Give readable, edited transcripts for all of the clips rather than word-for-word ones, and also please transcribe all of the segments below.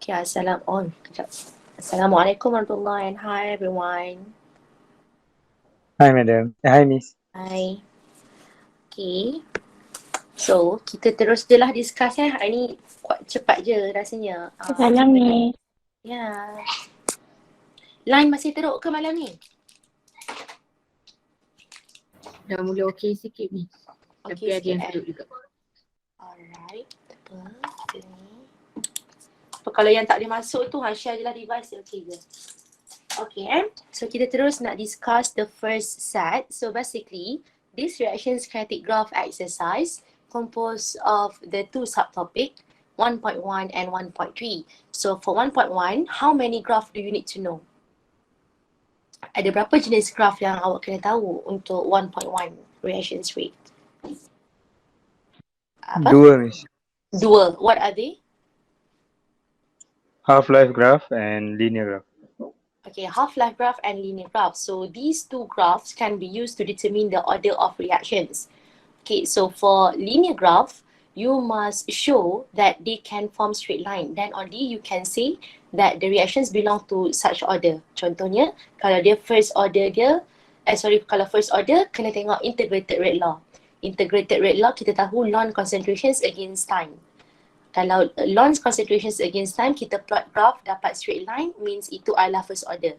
Okay, Assalamualaikum warahmatullahi and hi everyone. Hi, madam. Hi, miss. Hi. Okay. So, kita terus je lah discuss Hari ni kuat cepat je rasanya. Salam ni. Ya. Line masih teruk ke malam ni? Dah mula okey sikit ni. Okay, Tapi ada yang teruk juga. Alright. Apa ni? So, kalau yang tak boleh masuk tu, share je lah device dia. Okay ke? Okay, so kita terus nak discuss the first set. So basically, this reactions kinetic graph exercise composed of the two subtopic 1.1 and 1.3. So for 1.1, how many graph do you need to know? Ada berapa jenis graph yang awak kena tahu untuk 1.1 reactions rate? Apa? Dua, miss. Dua. What are they? Half-life graph and linear graph. Okay, half-life graph and linear graph. So these two graphs can be used to determine the order of reactions. Okay, so for linear graph, you must show that they can form straight line. Then only you can say that the reactions belong to such order. Contohnya, kalau dia first order kalau first order, kena tengok integrated rate law. Integrated rate law, kita tahu Lorentz concentrations against time. Kalau Lorentz concentrations against time, kita plot graph dapat straight line, means itu adalah first order.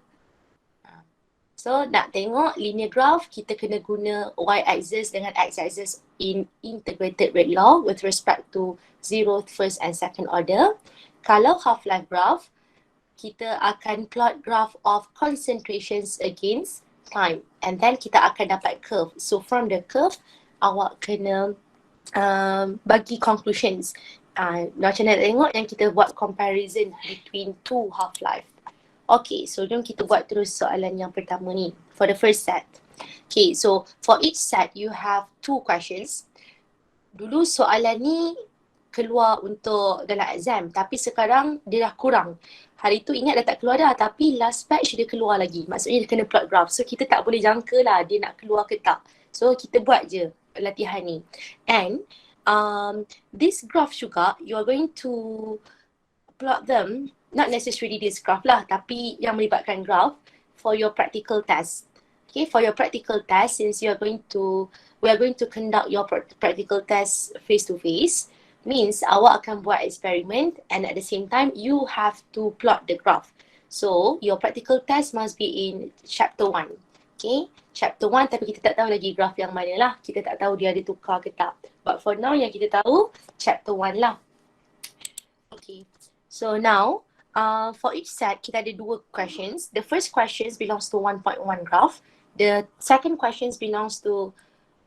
So nak tengok linear graph, kita kena guna y-axis dengan x-axis in integrated rate law with respect to 0th, first and second order. Kalau half-life graph, kita akan plot graph of concentrations against time and then kita akan dapat curve. So from the curve, awak kena bagi conclusions. Macam nak tengok yang kita buat comparison between two half-life. Okay, so jom kita buat terus soalan yang pertama ni for the first set. Okay, so for each set you have two questions. Dulu soalan ni keluar untuk dalam exam tapi sekarang dia dah kurang. Hari tu ingat dah tak keluar dah tapi last batch dia keluar lagi. Maksudnya dia kena plot graph. So kita tak boleh jangka lah dia nak keluar ke tak. So kita buat je latihan ni. And this graph juga you are going to plot them, not necessarily this graph lah, tapi yang melibatkan graph for your practical test. Okay, for your practical test, since we are going to conduct your practical test face to face, means awak akan buat experiment and at the same time you have to plot the graph. So your practical test must be in chapter 1. Okay, chapter 1 tapi kita tak tahu lagi graph yang mana lah. Kita tak tahu dia ada tukar ke tak. But for now yang kita tahu chapter 1 lah. Okay. So now, for each set, kita ada dua questions. The first questions belongs to 1.1 graph. The second questions belongs to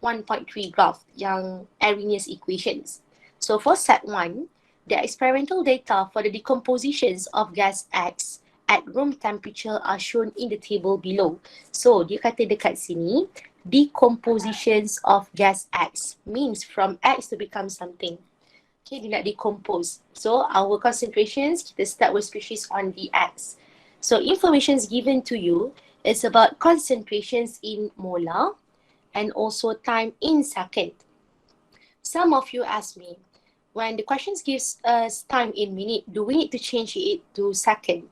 1.3 graph, yang Arrhenius equations. So for set 1, the experimental data for the decompositions of gas X at room temperature are shown in the table below. So dia kata dekat sini, decompositions of gas X means from X to become something. Okay, dia nak decompose. So our concentrations, kita start with species on the X. So informations given to you is about concentrations in molar and also time in second. Some of you ask me, when the questions gives us time in minute, do we need to change it to second?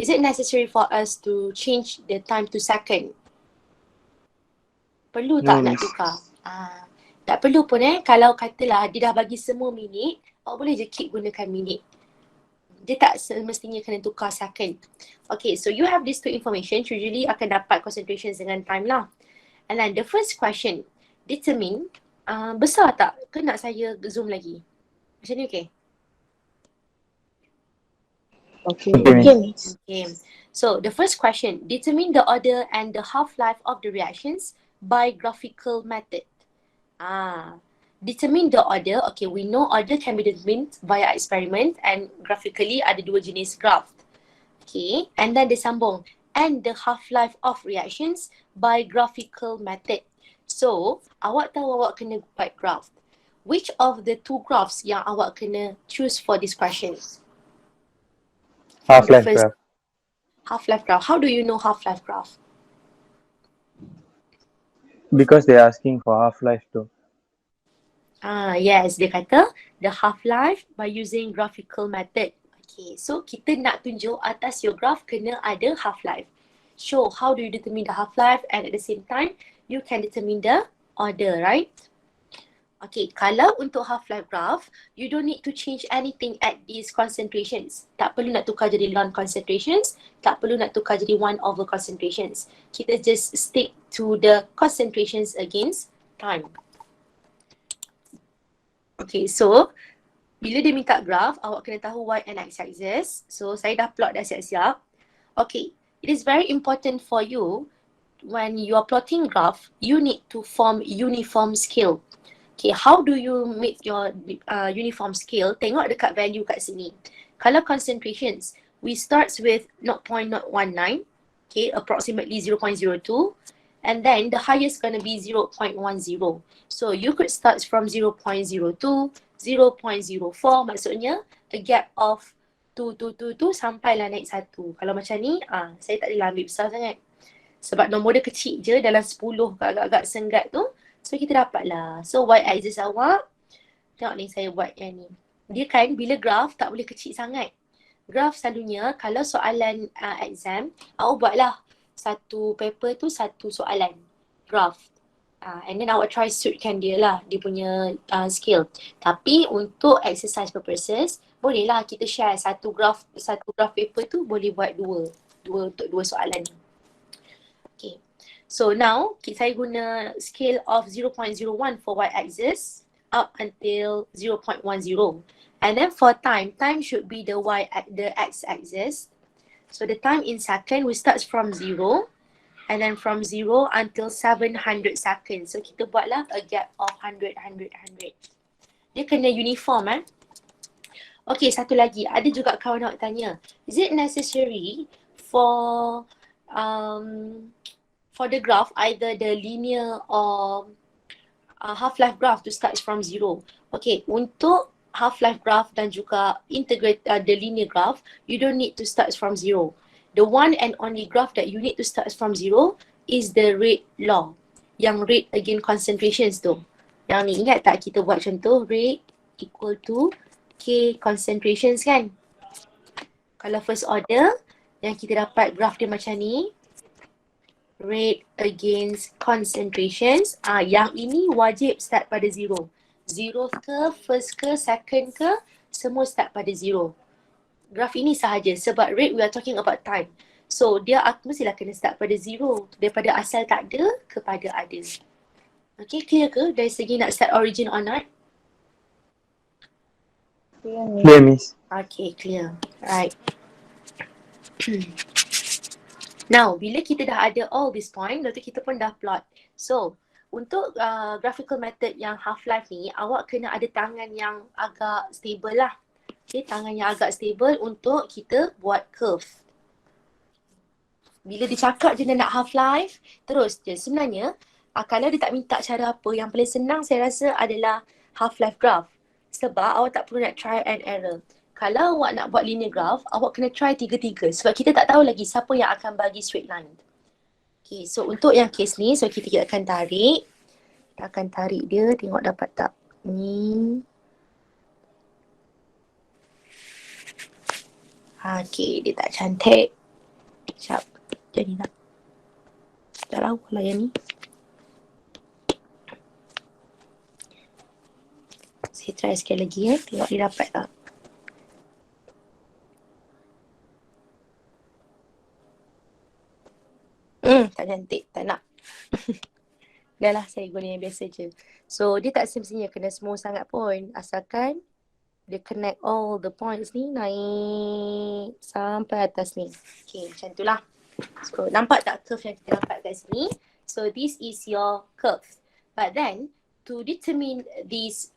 Is it necessary for us to change the time to second? Perlu tak nak tukar? Tak perlu pun kalau katalah dia dah bagi semua minit, awak boleh je keep gunakan minit. Dia tak semestinya kena tukar second. Okay, so you have these two information, usually akan dapat concentrations dengan time lah. And then the first question, determine, besar tak? Ke nak saya zoom lagi? Macam ni okay? Okay. So the first question, determine the order and the half-life of the reactions by graphical method. Determine the order. Okay, we know order can be determined via experiment and graphically ada dua jenis graph. Okay, and then disambung. And the half-life of reactions by graphical method. So, awak tahu awak kena buat graph. Which of the two graphs yang awak kena choose for this question? Half-life graph. Half-life graph. How do you know half-life graph? Because they're asking for half-life too. Yes, dia kata the half-life by using graphical method. Okay, so kita nak tunjuk atas your graph kena ada half-life. Show how do you determine the half-life and at the same time, you can determine the order, right? Okay, kalau untuk half-life graph, you don't need to change anything at these concentrations. Tak perlu nak tukar jadi ln concentrations, tak perlu nak tukar jadi 1/, concentrations. Kita just stick to the concentrations against time. Okay, so bila dia minta graph, awak kena tahu y and x axis. So saya dah plot dah siap-siap. Okay, it is very important for you when you are plotting graph, you need to form uniform scale. Okay, how do you make your uniform scale? Tengok dekat value kat sini. Kalau concentrations, we starts with 0.019, okay, approximately 0.02, and then the highest gonna be 0.10. So you could start from 0.02, 0.04, maksudnya a gap of 2 sampailah naik 1. Kalau macam ni, saya tak boleh ambil besar sangat. Sebab nombor dia kecil je dalam 10 agak-agak senggat tu. So kita dapatlah. So y-axis awak, tengok ni saya buat yang ni. Dia kan bila graph tak boleh kecil sangat. Graph selalunya kalau soalan exam, awak buatlah satu paper tu satu soalan. Graph. And then awak try suitkan dia lah, dia punya scale. Tapi untuk exercise purposes, bolehlah kita share satu graph paper tu boleh buat untuk dua soalan. Okay. So now, saya guna scale of 0.01 for y-axis up until 0.10. And then for time should be the x-axis. So the time in second, we start from 0. And then from 0 until 700 seconds. So kita buatlah a gap of 100. Dia kena uniform Okay, satu lagi. Ada juga kawan nak tanya, is it necessary for the graph, either the linear or half-life graph to start from 0? Okay, untuk half-life graph dan juga the linear graph, you don't need to start from 0. The one and only graph that you need to start from 0 is the rate law. Yang rate again concentrations tu. Yang ni ingat tak kita buat contoh rate equal to K concentrations kan? Kalau first order, yang kita dapat graph dia macam ni. Rate against concentrations. Yang ini wajib start pada 0. 0 ke, first ke, second ke, semua start pada 0. Graph ini sahaja sebab rate we are talking about time. So dia mestilah kena start pada 0. Daripada asal tak ada kepada ada. Okay, clear ke dari segi nak start origin or not? Clear, Miss. Okay, clear. Right. Now, bila kita dah ada all this point, lepas tu kita pun dah plot. So, untuk graphical method yang half-life ni, awak kena ada tangan yang agak stable lah. Okay, tangan yang agak stable untuk kita buat curve. Bila dia cakap je nak half-life, terus je. Sebenarnya, kalau dia tak minta cara apa, yang paling senang saya rasa adalah half-life graph. Sebab awak tak perlu nak try and error. Kalau awak nak buat linear graph, awak kena try tiga-tiga. Sebab kita tak tahu lagi siapa yang akan bagi straight line. Okay, so untuk yang case ni, so kita akan tarik. Kita akan tarik dia, tengok dapat tak. Ni. Okay, dia tak cantik. Sekejap. Jadi tak. Tak lawa lah yang ni. Saya try sekali lagi tengok dia dapat tak. Tak cantik, tak nak. Dah lah, saya guna yang biasa je. So, dia tak semestinya kena smooth sangat pun. Asalkan dia connect all the points ni naik sampai atas ni. Okay, macam tu lah. So, nampak tak curve yang kita dapat kat sini? So, this is your curve. But then, to determine this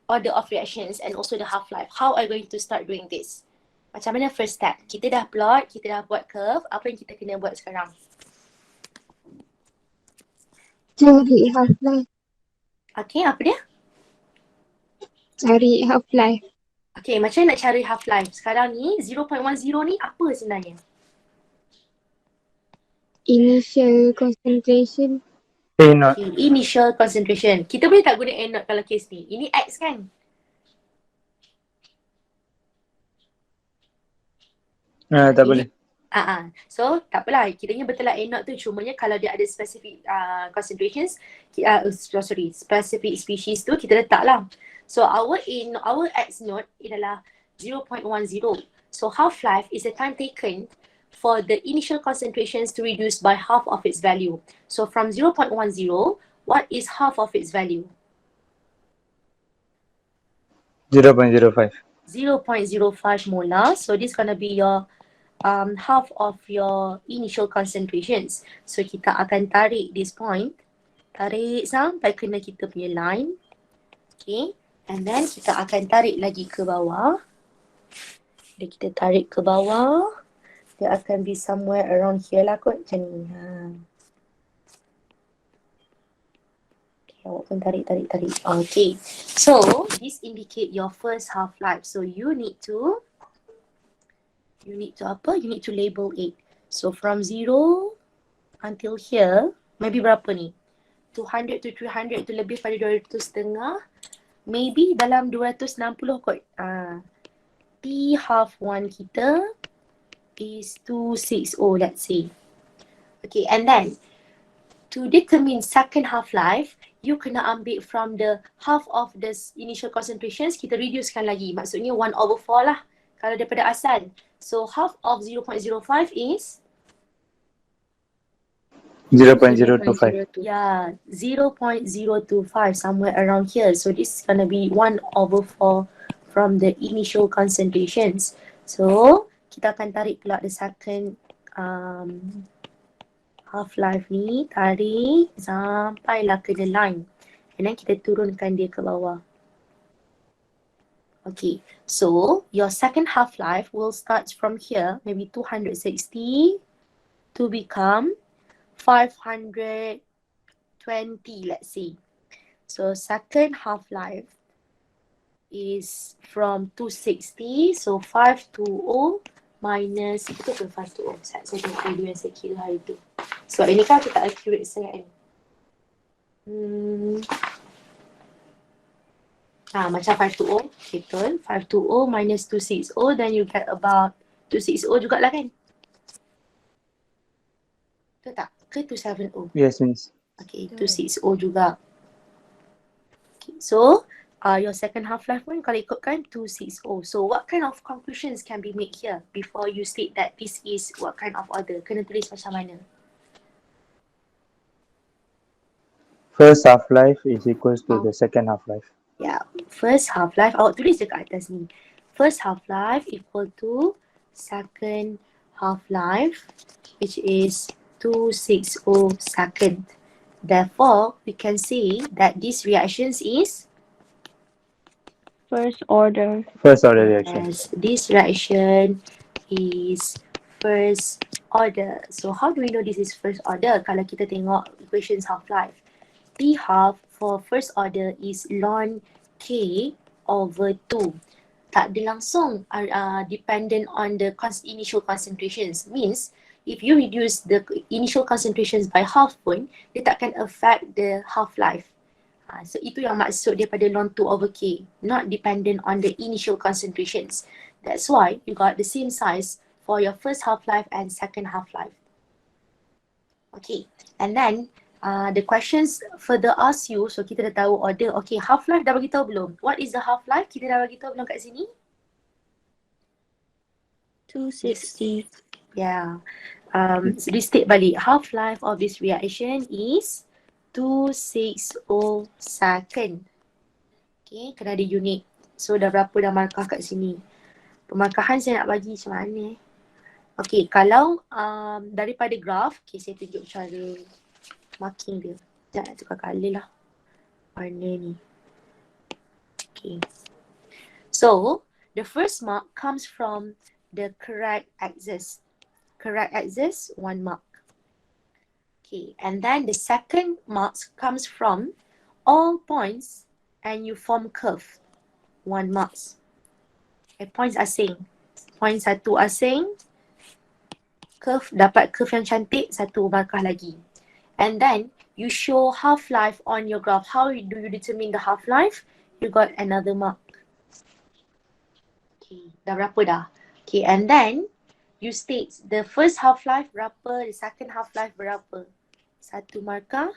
order of reactions and also the half-life, how are you going to start doing this? Macam mana first step? Kita dah plot, kita dah buat curve. Apa yang kita kena buat sekarang? Cari half-life. Okay, apa dia? Cari half-life. Okay, macam mana nak cari half-life? Sekarang ni 0.10 ni apa sebenarnya? Initial concentration. A0. Okay, initial concentration. Kita boleh tak guna A0 kalau case ni? Ini X kan? Tak boleh. So tak apalah, kiranya betul lah A0 tu, cumanya kalau dia ada specific concentrations, specific species tu kita letak lah. So our X node adalah 0.10. So half-life is the time taken for the initial concentrations to reduce by half of its value. So from 0.10, what is half of its value? 0.05. 0.05 molar. So this gonna be your half of your initial concentrations. So kita akan tarik this point, tarik sampai kena kita punya line. Okay, and then kita akan tarik lagi ke bawah. Dan kita tarik ke bawah, dia akan be somewhere around here lah kot, macam ni. Okay, awak pun tarik. Okay, so this indicate your first half life. So you need to label it. So from 0 until here, maybe berapa ni? 200 to 300 tu lebih pada 200.5. Maybe dalam 260 kot. T half 1 kita is 260, let's say. Okay, and then to determine second half life, you kena ambil from the half of the initial concentrations, kita reducekan lagi. Maksudnya 1/4 lah kalau daripada asal. So half of 0.05 is 0.025. yeah, 0.025, somewhere around here. So this is gonna be 1/4 from the initial concentrations. So kita akan tarik pula the second half life ni, tarik sampailah ke the line, and then kita turunkan dia ke bawah. Okay, so your second half life will start from here, maybe 260 to become 520, let's say. So second half life is from 260, so 520 minus, itu ke 520? Saya tengok video yang saya kira hari tu. Sebab ini kan aku tak accurate sangat kan. Macam 520, betul. 520 minus 260, then you get about 260 jugalah kan? Betul tak? Ke 270? Yes, miss. Okay, 260 juga. Okay, so your second half life pun kalau ikutkan 260. So what kind of conclusions can be made here before you state that this is what kind of order? Kena tulis macam mana? First half-life is equals to the second half-life. Yeah, first half life, awak tulis je kat atas ni. First half life equal to second half life, which is 260 second. Therefore, we can say that this reactions is First order. First order reaction. yes, this reaction is first order. So how do we know this is first order? Kalau kita tengok equations half life, T half for first order is ln K over 2. Tak ada langsung dependent on the initial concentrations. Means, if you reduce the initial concentrations by half pun, dia takkan affect the half-life. So itu yang maksud daripada ln 2 over K. Not dependent on the initial concentrations. That's why you got the same size for your first half-life and second half-life. Okay, and then the questions further ask you, so kita dah tahu order. Okay, half-life dah bagi tahu belum? What is the half-life? Kita dah bagi tahu belum kat sini? 260. Yeah. Restate balik. Half-life of this reaction is 260 second. Okay, kena ada unit. So dah berapa dah markah kat sini? Pemarkahan saya nak bagi macam mana? Okay, kalau daripada graph, okay, saya tunjuk cara marking dia. Sekejap nak tukar colour lah. Warna ni. Okay. So, the first mark comes from the correct axis. Correct axis, 1 mark. Okay, and then the second mark comes from all points and you form curve. 1 marks. Okay, points asing. Point 1 asing. Curve, dapat curve yang cantik, 1 markah lagi. And then you show half-life on your graph. How do you determine the half-life? You got another mark. Okay, dah berapa dah? Okay, and then you state the first half-life berapa, the second half-life berapa. Satu markah.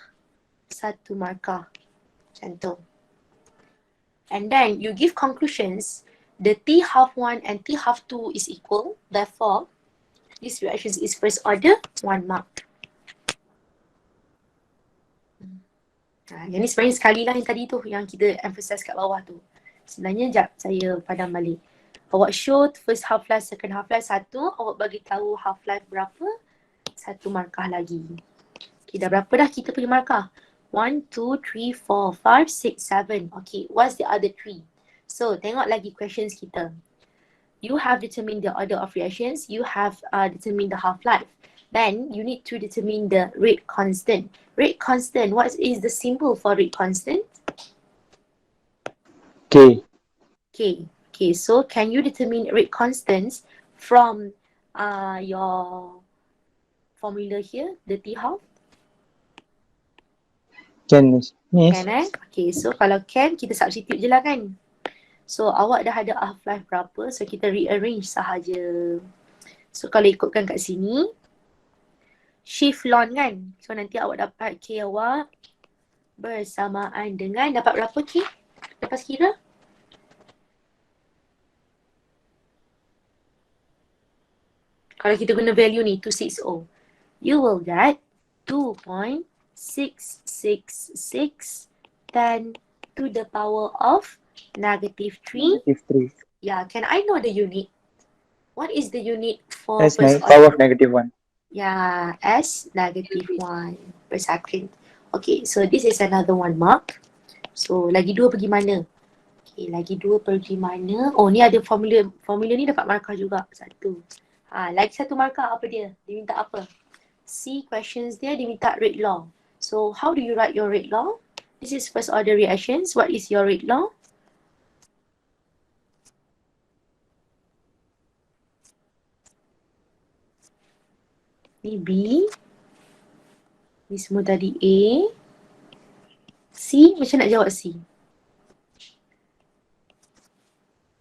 Macam tu. And then you give conclusions. The T half 1 and T half 2 is equal. Therefore, this reaction is first order, 1 mark. Yang ni sebenarnya sekali lah yang tadi tu, yang kita emphasize kat bawah tu. Sebenarnya jap saya padam balik. Awak show first half life, second half life 1, awak bagi tahu half life berapa, 1 markah lagi. Okay, dah berapa dah kita punya markah? 1, 2, 3, 4, 5, 6, 7. Okay, what's the other 3? So, tengok lagi questions kita. You have determined the order of reactions. You have determined the half-life. Then, you need to determine the rate constant. Rate constant, what is the symbol for rate constant? K. K. Okay, so can you determine rate constants from your formula here, the T half? Can, Miss. Can Okay, so kalau can, kita substitute je lah kan. So awak dah ada half-life berapa, so kita rearrange sahaja. So kalau ikutkan kat sini, shift lon kan. So nanti awak dapat K awak bersamaan dengan, dapat berapa K? Lepas kira? Kalau kita guna value ni, 260, you will get 2.666 10 to the power of negative 3. Negative 3. Yeah, can I know the unit? What is the unit for That's first power order? of negative 1. Yeah, S negative 1 per second. Okay, so this is another 1 mark. So, lagi 2 pergi mana? Okay, lagi 2 pergi mana? Oh, ni ada formula. Formula ni dapat markah juga. 1. Lagi 1 markah, apa dia? Dia minta apa? C questions dia minta rate law. So, how do you write your rate law? This is first order reactions. What is your rate law? Ni B. Ni semua tadi A. C, macam nak jawab C?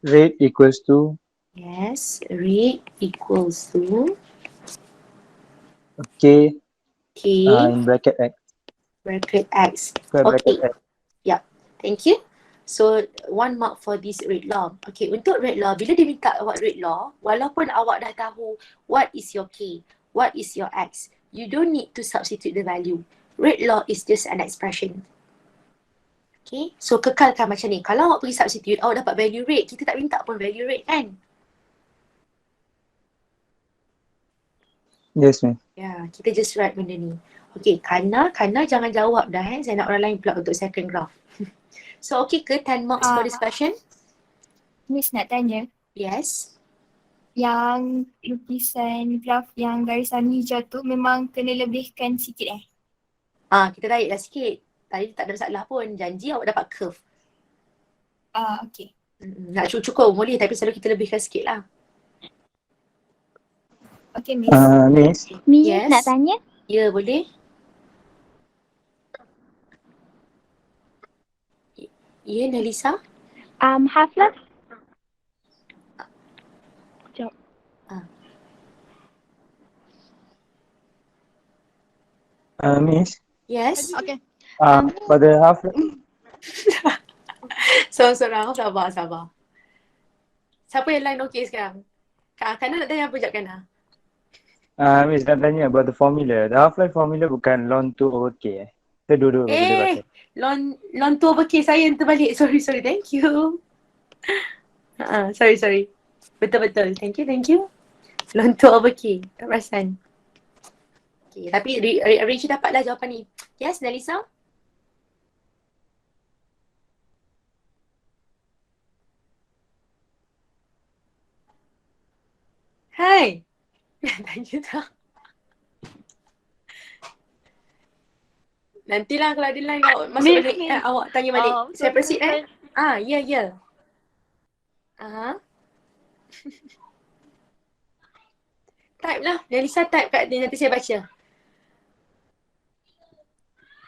Rate equals to Yes, rate equals to K K in bracket X. bracket X. Square bracket Okay, X. thank you. So, 1 mark for this rate law. Okay, untuk rate law, bila dia minta awak rate law, walaupun awak dah tahu what is your K, what is your X, you don't need to substitute the value. Rate law is just an expression. Okay, so kekalkan macam ni. Kalau awak pergi substitute, awak dapat value rate. Kita tak minta pun value rate kan? Yes, ma'am. Ya, kita just write benda ni. Okay, Kana jangan jawab dah Saya nak orang lain pula untuk second graph. So, okay ke 10 marks for this question? Miss nak tanya, Yes. yang lukisan graf yang garisan hijau tu memang kena lebihkan sikit Kita tarik dah sikit. Tadi tak ada masalah pun. Janji awak dapat curve. Okay. Nak cukup boleh tapi selalu kita lebihkan sikit lah. Okay, Miss. Miss. Miss Yes. nak tanya? Ya, boleh? Ya, Nalisa? Half-life? Miss. Yes? Okay. Pada half Seorang-seorang, sabar. Siapa yang line okey sekarang? Kana nak tanya apa sekejap Kana? Miss nak tanya about the formula. The half-life formula bukan ln 2 over K Kita dua-dua boleh pakai. Lon tu over K saya yang terbalik. Sorry. Thank you. Sorry. Betul. Thank you. Lon tu over K. Tak perasan. Okay, tapi Rachel dapatlah jawapan ni. Yes, Nalisa? Hai. Tanya tak? Nantilah kalau ada line awak masuk Miss, balik. Miss. Awak tanya balik. Saya proceed ya. Type lah. Nalisa type kat dia, nanti saya baca.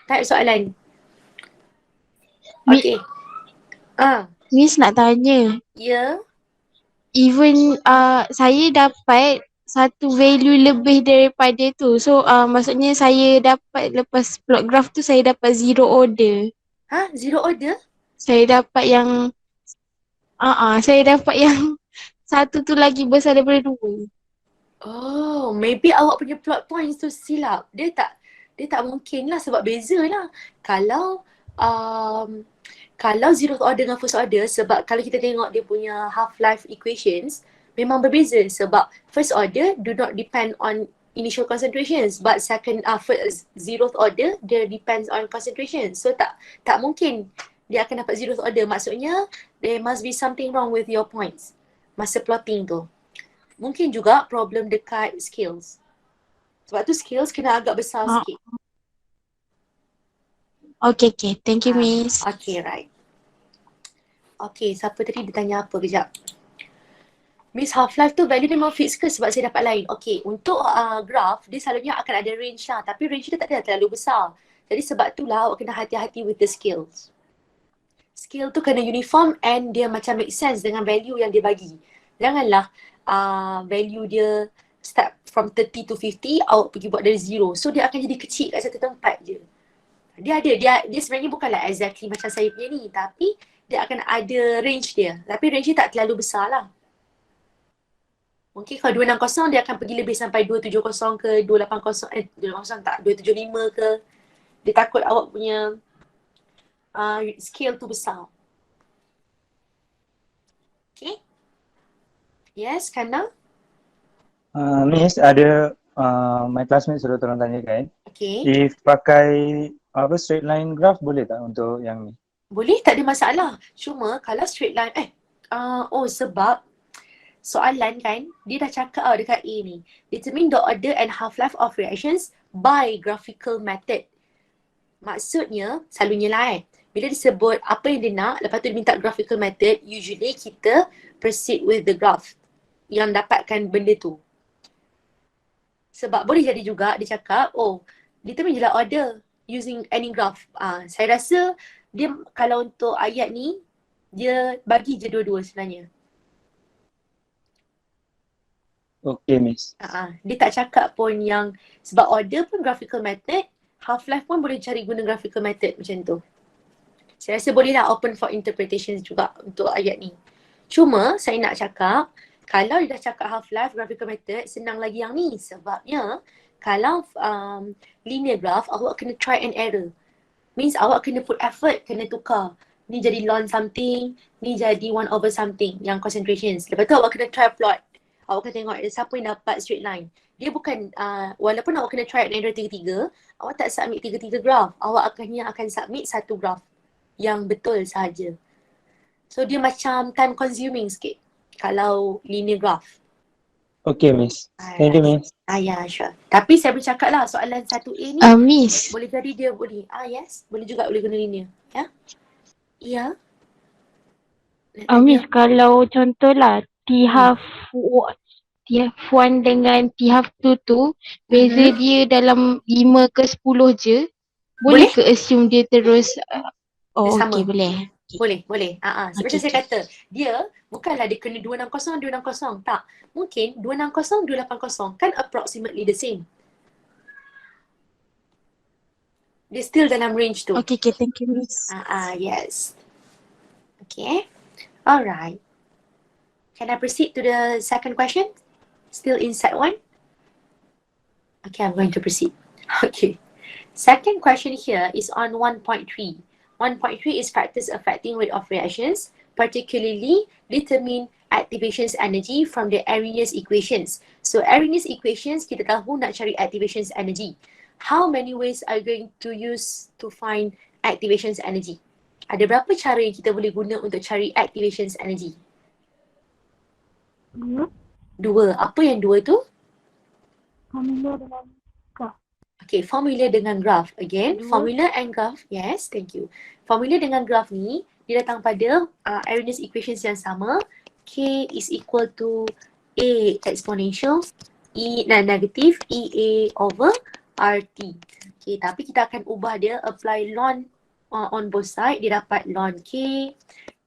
Type soalan. Okay. Miss nak tanya, Ya. even saya dapat satu value lebih daripada tu. So maksudnya saya dapat lepas plot graph tu saya dapat zero order. Ha? Zero order? Saya dapat yang saya dapat yang satu tu lagi besar daripada dua. Oh, maybe awak punya plot points tu silap. Dia tak mungkin lah sebab beza lah. Kalau zeroth order dengan first order, sebab kalau kita tengok dia punya half-life equations, memang berbeza sebab first order do not depend on initial concentrations, but first zeroth order dia depends on concentration. So tak mungkin dia akan dapat zeroth order. Maksudnya there must be something wrong with your points masa plotting tu. Mungkin juga problem dekat scales. Sebab tu scales kena agak besar sikit. Okay. Thank you, Miss. Okay, right. Okay, siapa tadi dia tanya apa? Kejap. Miss, half-life tu value dia memang fix ke sebab saya dapat lain? Okay, untuk graph, dia selalunya akan ada range lah. Tapi range dia tak ada terlalu besar. Jadi sebab itulah awak kena hati-hati with the scales. Scale tu kena uniform and dia macam make sense dengan value yang dia bagi. Janganlah value dia start from 30 to 50, awak pergi buat dari 0. So dia akan jadi kecil kat satu tempat je. Dia sebenarnya bukanlah exactly macam saya punya ni, tapi dia akan ada range dia. Tapi range dia tak terlalu besar lah. Mungkin kalau 260 dia akan pergi lebih sampai 270 ke 280, 280 tak, 275 ke. Dia takut awak punya scale tu besar. Okay. Yes, Kana? Miss, ada my classmate suruh tolong tanyakan. Okay. If pakai straight line graph boleh tak untuk yang ni? Boleh, tak ada masalah. Cuma kalau straight line, sebab soalan kan, dia dah cakap dekat A ni. Determine the order and half-life of reactions by graphical method. Maksudnya, selalunya lah bila disebut apa yang dia nak, lepas tu dia minta graphical method, usually kita proceed with the graph yang dapatkan benda tu. Sebab boleh jadi juga dia cakap, determine je lah order using any graph. Saya rasa dia kalau untuk ayat ni, dia bagi je dua-dua sebenarnya. Okay, Miss. Dia tak cakap pun yang, sebab order pun graphical method, half-life pun boleh cari guna graphical method macam tu. Saya rasa boleh lah open for interpretation juga untuk ayat ni. Cuma saya nak cakap, kalau dia dah cakap half-life graphical method, senang lagi yang ni. Sebabnya, kalau linear graph, awak kena try and error. Means awak kena put effort, kena tukar. Ni jadi ln something, ni jadi 1 over something yang concentrations. Lepas tu awak kena try plot. Awak kena tengok siapa yang dapat straight line. Dia bukan, walaupun awak kena try and error 3-3, awak tak submit 3-3 graph. Awak akan submit satu graph yang betul sahaja. So dia macam time consuming sikit kalau linear graph. Okay, Miss. Thank you, Miss. Ya, sure. Tapi saya boleh cakap lah soalan 1A ni Miss. boleh jadi dia boleh. Yes. Boleh juga boleh guna linear. Ya. Ya. Miss, kalau contohlah T half 1 dengan T half 2 tu beza dia dalam 5 ke 10 je. Boleh ke assume dia terus Dia sama. okay, boleh. Boleh. Macam saya kata, dia bukanlah dia kena 260. Tak. Mungkin 260, 280 kan approximately the same. Dia still dalam range tu. Okay, thank you, Miss. Yes. Okay. Alright. Can I proceed to the second question? Still in set 1? Okay, I'm going to proceed. Okay. Second question here is on 1.3. 1.3 is factors affecting rate of reactions, particularly determine activation's energy from the Arrhenius equations. So Arrhenius equations, kita tahu nak cari activation's energy. How many ways are you going to use to find activation's energy? Ada berapa cara yang kita boleh guna untuk cari activation's energy? 2. Apa yang 2 tu? Formula dengan graph. Okay, formula dengan graph. Again, formula and graph. Yes, thank you. Formula dengan graph ni, dia datang pada Arrhenius equations yang sama. K is equal to A exponential E negative EA over RT. Okay, tapi kita akan ubah dia, apply ln on both side. Dia dapat ln K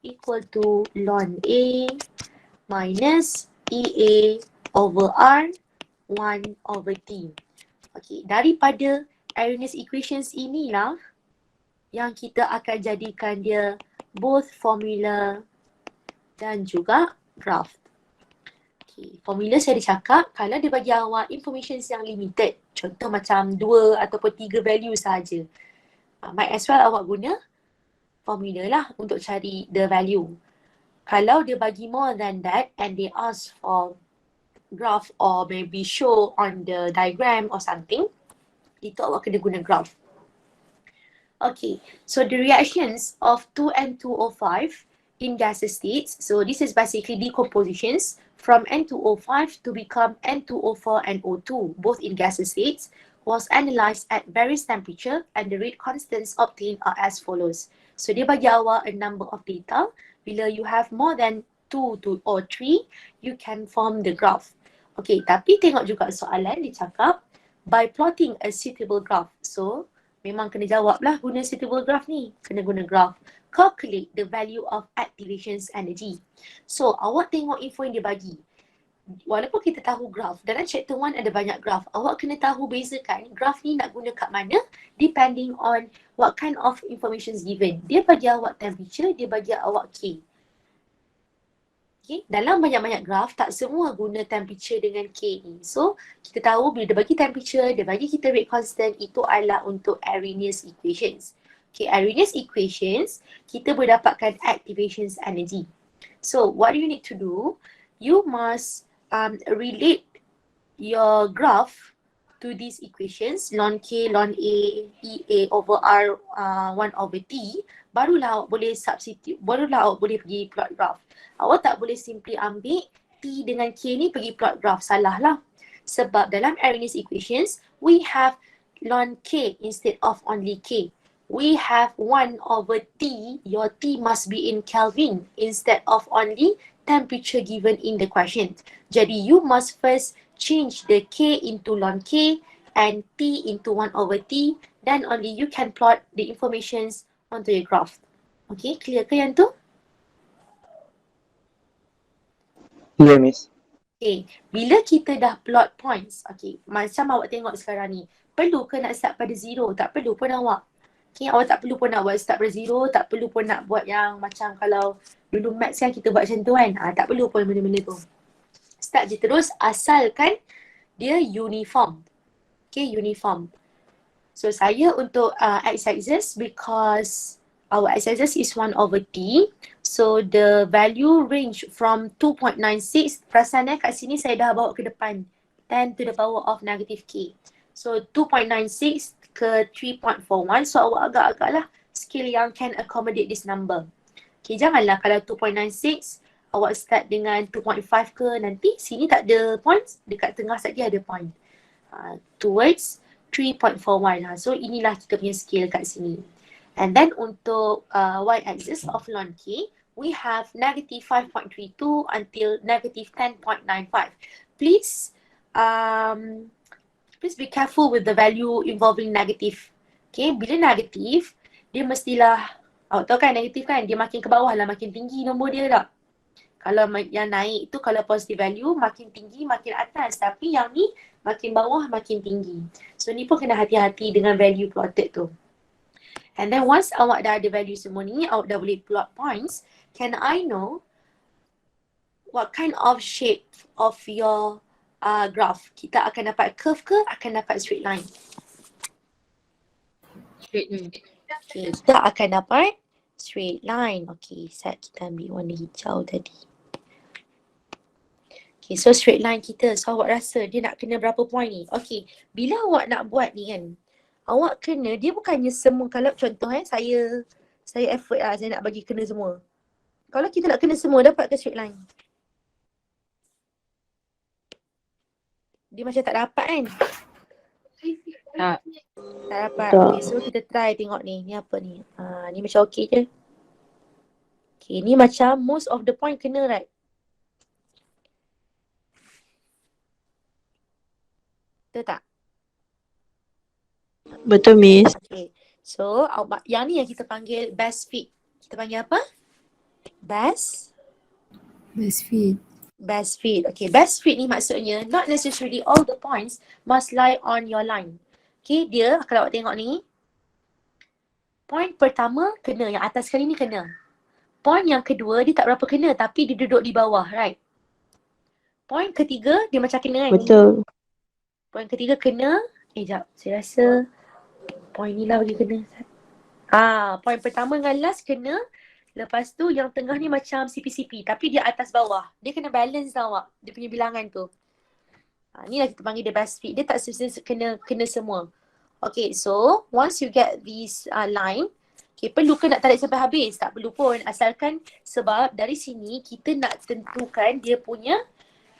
equal to ln A minus EA over R 1/t. Okay, daripada Arrhenius equations inilah yang kita akan jadikan dia both formula dan juga graph. Okay, formula saya ada cakap kalau dia bagi awak information yang limited, contoh macam 2 ataupun 3 value sahaja, might as well awak guna formula lah untuk cari the value. Kalau dia bagi more than that and they ask for graph or maybe show on the diagram or something, itu awak kena guna graph. Okay, so the reactions of 2N2O5 in gaseous states, so this is basically decompositions from N2O5 to become N2O4 and O2, both in gaseous states, was analysed at various temperature and the rate constants obtained are as follows. So dia bagi awak a number of data. Bila you have more than 2 or 3, you can form the graph. Okay, tapi tengok juga soalan dia cakap by plotting a suitable graph. So memang kena jawab lah guna suitable graph ni. Kena guna graph. Calculate the value of activation's energy. So awak tengok info yang dia bagi. Walaupun kita tahu graph, dalam chapter 1 ada banyak graph. Awak kena tahu bezakan graph ni nak guna kat mana depending on what kind of information is given. Dia bagi awak temperature, dia bagi awak K. Okay, dalam banyak-banyak graph, tak semua guna temperature dengan K ni. So, kita tahu bila dia bagi temperature, dia bagi kita rate constant, itu adalah untuk Arrhenius equations. Okay, Arrhenius equations, kita boleh dapatkan activation's energy. So, what you need to do, you must relate your graph to these equations, ln K, ln A, EA over R 1/t, barulah awak boleh substitute, barulah awak boleh pergi plot graph. Awak tak boleh simply ambil T dengan K ni pergi plot graph, salah lah. Sebab dalam Arrhenius equations, we have ln K instead of only K. We have 1/t, your T must be in Kelvin instead of only temperature given in the question. Jadi you must first change the K into ln K and T into 1/t, then only you can plot the informations onto your graph. Okay, clear ke yang tu? Ya, Miss. Okay, bila kita dah plot points, okay, macam awak tengok sekarang ni, perlu ke nak start pada 0? Tak perlu pun awak. Okay, awak tak perlu pun nak buat start pada 0, tak perlu pun nak buat yang macam kalau dulu maths kan kita buat macam tu kan, tak perlu pun benda-benda tu. Start je terus asalkan dia uniform. Okay, uniform. So saya untuk x-axis because our x-axis is 1/t. So the value range from 2.96, perasan kat sini saya dah bawa ke depan 10 to the power of negative k. So 2.96 ke 3.41, so awak agak-agak lah scale yang can accommodate this number. Okay, janganlah kalau 2.96 awak start dengan 2.5 ke, nanti sini tak ada points, dekat tengah saja ada point. Towards 3.41. So inilah kita punya scale kat sini. And then untuk y-axis of ln K, we have negative 5.32 until negative 10.95. Please, please be careful with the value involving negative. Okay, bila negatif, dia mestilah, awak tahu kan negatif kan, dia makin ke bawah lah, makin tinggi nombor dia tak? Kalau yang naik tu, kalau positive value, makin tinggi, makin atas. Tapi yang ni, makin bawah, makin tinggi. So ni pun kena hati-hati dengan value plotted tu. And then once awak dah ada value semua ni, awak dah boleh plot points, can I know what kind of shape of your graph? Kita akan dapat curve ke akan dapat straight line? Straight line. Okay, kita akan dapat straight line. Okay, set kita ambil warna hijau tadi. Okay, so straight line kita. So awak rasa dia nak kena berapa point ni? Okay, bila awak nak buat ni kan, awak kena, dia bukannya semua, kalau contoh saya effort lah, saya nak bagi kena semua. Kalau kita nak kena semua, dapat ke straight line? Dia macam tak dapat kan? Tak. Tak dapat. Tak. Okay, so kita try tengok ni. Ni apa ni? Ni macam okay je. Okay, ni macam most of the point kena right? Betul tak? Betul, Miss. Okay. So, yang ni yang kita panggil best fit. Kita panggil apa? Best Best fit. Best fit. Okay, best fit ni maksudnya not necessarily all the points must lie on your line. Okay, dia kalau awak tengok ni, point pertama kena, yang atas sekali ni kena. Point yang kedua dia tak berapa kena tapi dia duduk di bawah, right? Point ketiga dia macam kena kan? Betul. Point ketiga kena. Jap, saya rasa point ni lah bagi kena. Point pertama dengan last kena. Lepas tu yang tengah ni macam CP-CP tapi dia atas bawah. Dia kena balance tau awak. Dia punya bilangan tu. Ni lah kita panggil dia best fit. Dia tak kena semua. Okay, so once you get this line, okay, perlu ke nak tarik sampai habis? Tak perlu pun. Asalkan sebab dari sini kita nak tentukan dia punya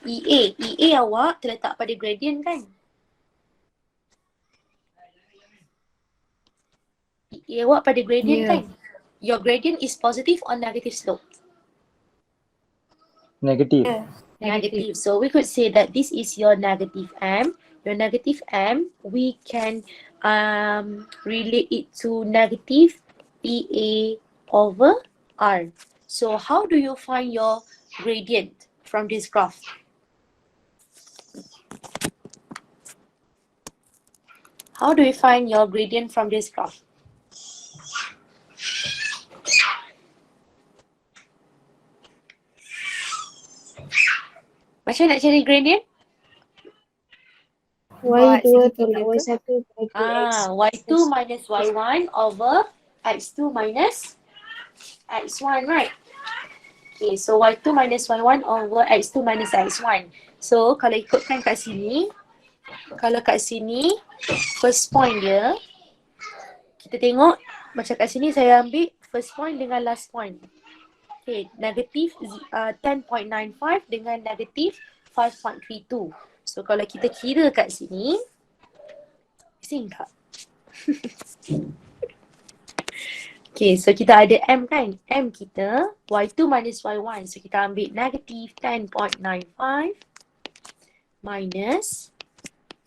EA. EA awak terletak pada gradient kan? EA awak pada gradient kan? Your gradient is positive or negative slope? Negatif. Negative. So we could say that this is your negative M. Your negative M, we can relate it to negative EA over R. So how do you find your gradient from this graph? How do you find your gradient from this graph? Macam nak cari gradient? Buat Y2 segitiga tolak ke? Y1 bagi X. Y2 minus Y1 over X2 minus X1, right? Okay, so Y2 minus Y1 over X2 minus X1. So, kalau ikutkan kat sini, kalau kat sini, first point dia, kita tengok macam kat sini saya ambil first point dengan last point. Okay, negatif 10.95 dengan negatif 5.32. So, kalau kita kira kat sini, bising tak? Okay, so kita ada M kan? M kita, Y2 minus Y1. So, kita ambil negatif 10.95 minus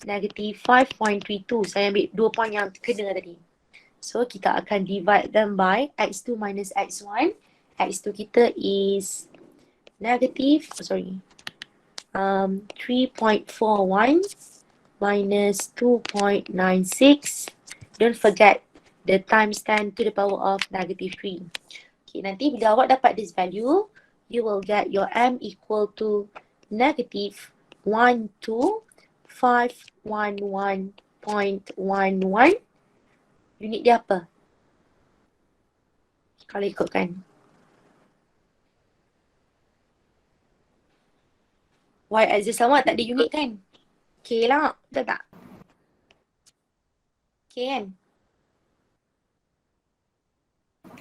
negatif 5.32. Saya ambil 2 point yang kena tadi. So, kita akan divide them by X2 minus X1. X2 kita is negative, 3.41 minus 2.96. Don't forget the times 10 to the power of negative 3. Okay, nanti bila awak dapat this value, you will get your M equal to negative 12511.11. Unit dia apa? Kalau ikutkan. Y-axis awak tak ada unit kan? K lah, betul tak? K kan?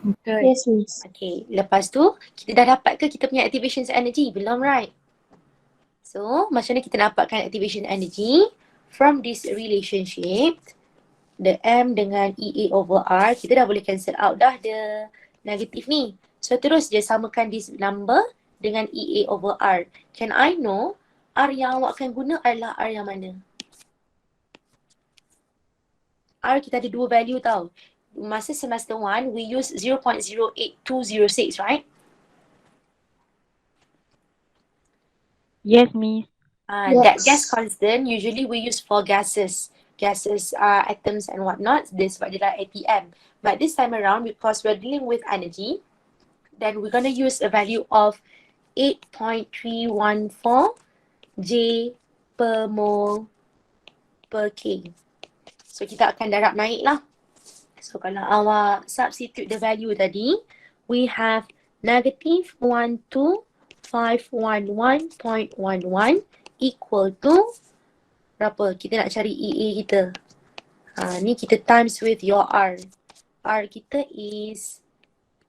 Betul. Yes, Miss. Okay, lepas tu kita dah dapat ke kita punya activation energy? Belum, right? So, macam mana kita dapatkan activation energy? From this relationship, the M dengan EA over R, kita dah boleh cancel out dah the negatif ni. So, terus je samakan this number dengan EA over R. Can I know R yang awak akan guna adalah R yang mana? R kita ada dua value tau. Masa semester 1, we use 0.08206, right? Yes, Miss. That Yes. gas constant, usually we use for gases, atoms and whatnot. This sebab dia adalah ATM. But this time around, because we're dealing with energy, then we're going to use a value of 8.314 J per mole per K. So, kita akan darab naik lah. So, kalau awak substitute the value tadi, we have negative 12511.11 equal to berapa? Kita nak cari EA kita. Ni kita times with your R. R kita is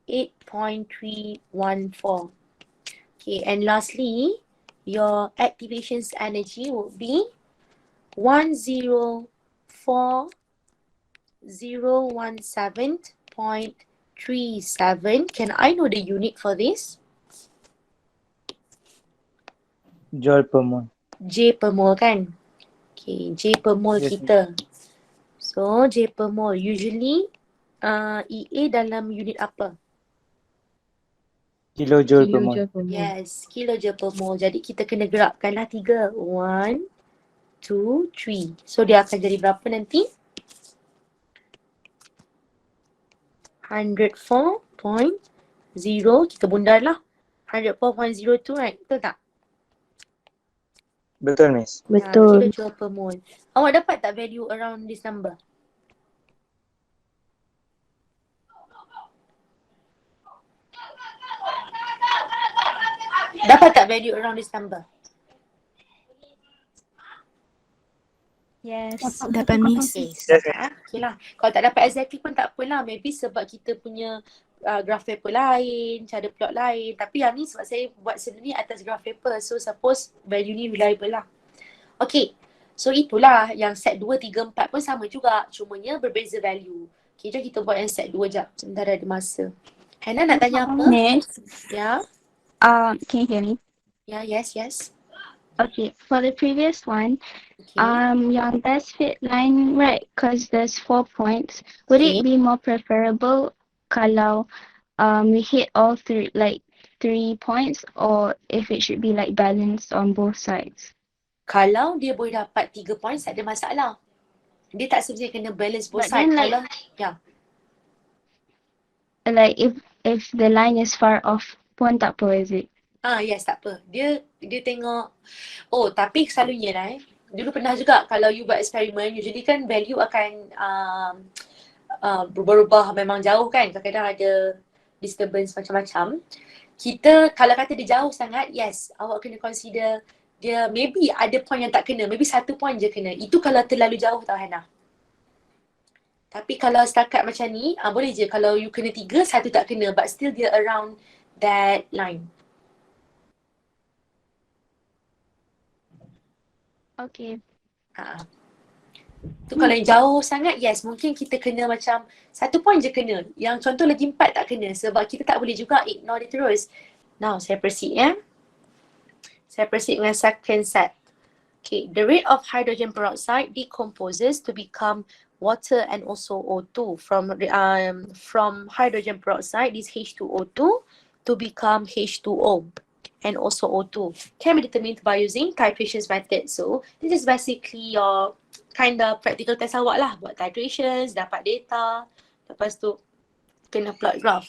8.314. Okay, and lastly, your activation's energy would be 104,017.37. Can I know the unit for this? Joule per mole. J per mole kan? Okay, J per mole Yes, kita. So, J per mole. Usually, EA dalam unit apa? Kilojoule per mole. Kilojoule per mole. Yes, kilojoule per mole. Jadi kita kena gerakkanlah 3. 1, 2, 3. So dia akan jadi berapa nanti? 104.0. Kita bundarlah. 104.02 right? Betul tak? Betul, Miss. Betul. Kilojoule per mole. Awak dapat tak value around this number? Dapat tak value around this number? Yes. Dapat Miss. Okay, setakat. Okay lah. Kalau tak dapat exactly pun tak apalah. Maybe sebab kita punya graph paper lain, cara plot lain. Tapi yang ni sebab saya buat sebelum ni atas graph paper. So suppose value ni reliable lah. Okay. So itulah yang set 2, 3, 4 pun sama juga. Cumanya berbeza value. Okay, jom kita buat yang set 2 jap. Sebentar ada masa. Hannah nak tanya apa? Miss, Ya? can you hear me? Ya, yes. Okay, for the previous one, Okay. your best fit line, right? Because there's 4 points. Would Okay. it be more preferable kalau we hit all three, like 3 points, or if it should be like balanced on both sides? Kalau dia boleh dapat 3 points, tak ada masalah. Dia tak semestinya kena balance both But sides. then, like- Kalau, ya. Like if the line is far off, pun tak apa, is it? Yes, tak apa. Dia tengok. Oh, tapi selalunya lah dulu pernah juga kalau you buat eksperimen, usually kan value akan berubah-ubah memang jauh kan. Kadang-kadang ada disturbance macam-macam. Kita, kalau kata dia jauh sangat, yes, awak kena consider dia maybe ada point yang tak kena. Maybe 1 point je kena. Itu kalau terlalu jauh tau Hannah. Tapi kalau setakat macam ni, boleh je. Kalau you kena 3, 1 tak kena. But still dia around that line. Okay. Tu kalau yang jauh sangat, yes, mungkin kita kena macam 1 point je kena. Yang contoh lagi 4 tak kena. Sebab kita tak boleh juga ignore dia terus. Now, saya proceed ya. Saya proceed dengan second set. Okay, the rate of hydrogen peroxide decomposes to become water and also O2. From hydrogen peroxide, this H2O2 to become H2O and also O2 can be determined by using titrations method. So, this is basically your kind of practical test awak lah. Buat titrations, dapat data, lepas tu kena plot graph.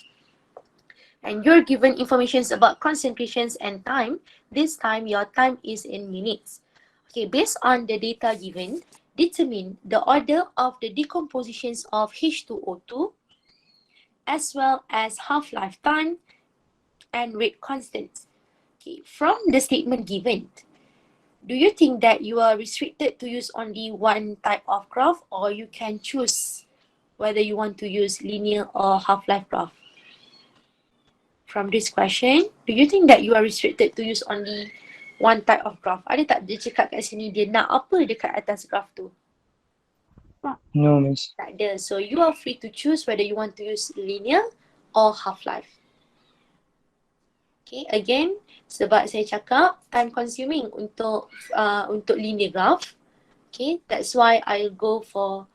And you're given informations about concentrations and time. This time, your time is in minutes. Okay, based on the data given, determine the order of the decompositions of H2O2 as well as half-life time and rate constants. Okay, from the statement given, do you think that you are restricted to use only one type of graph, or you can choose whether you want to use linear or half-life graph? From this question, do you think that you are restricted to use only one type of graph? Ada tak dia cakap kat sini dia nak apa dekat atas graph tu? No, Miss. Tak ada. So you are free to choose whether you want to use linear or half-life. Okay, again, sebab saya cakap time consuming untuk linear graph. Okay, that's why I'll go for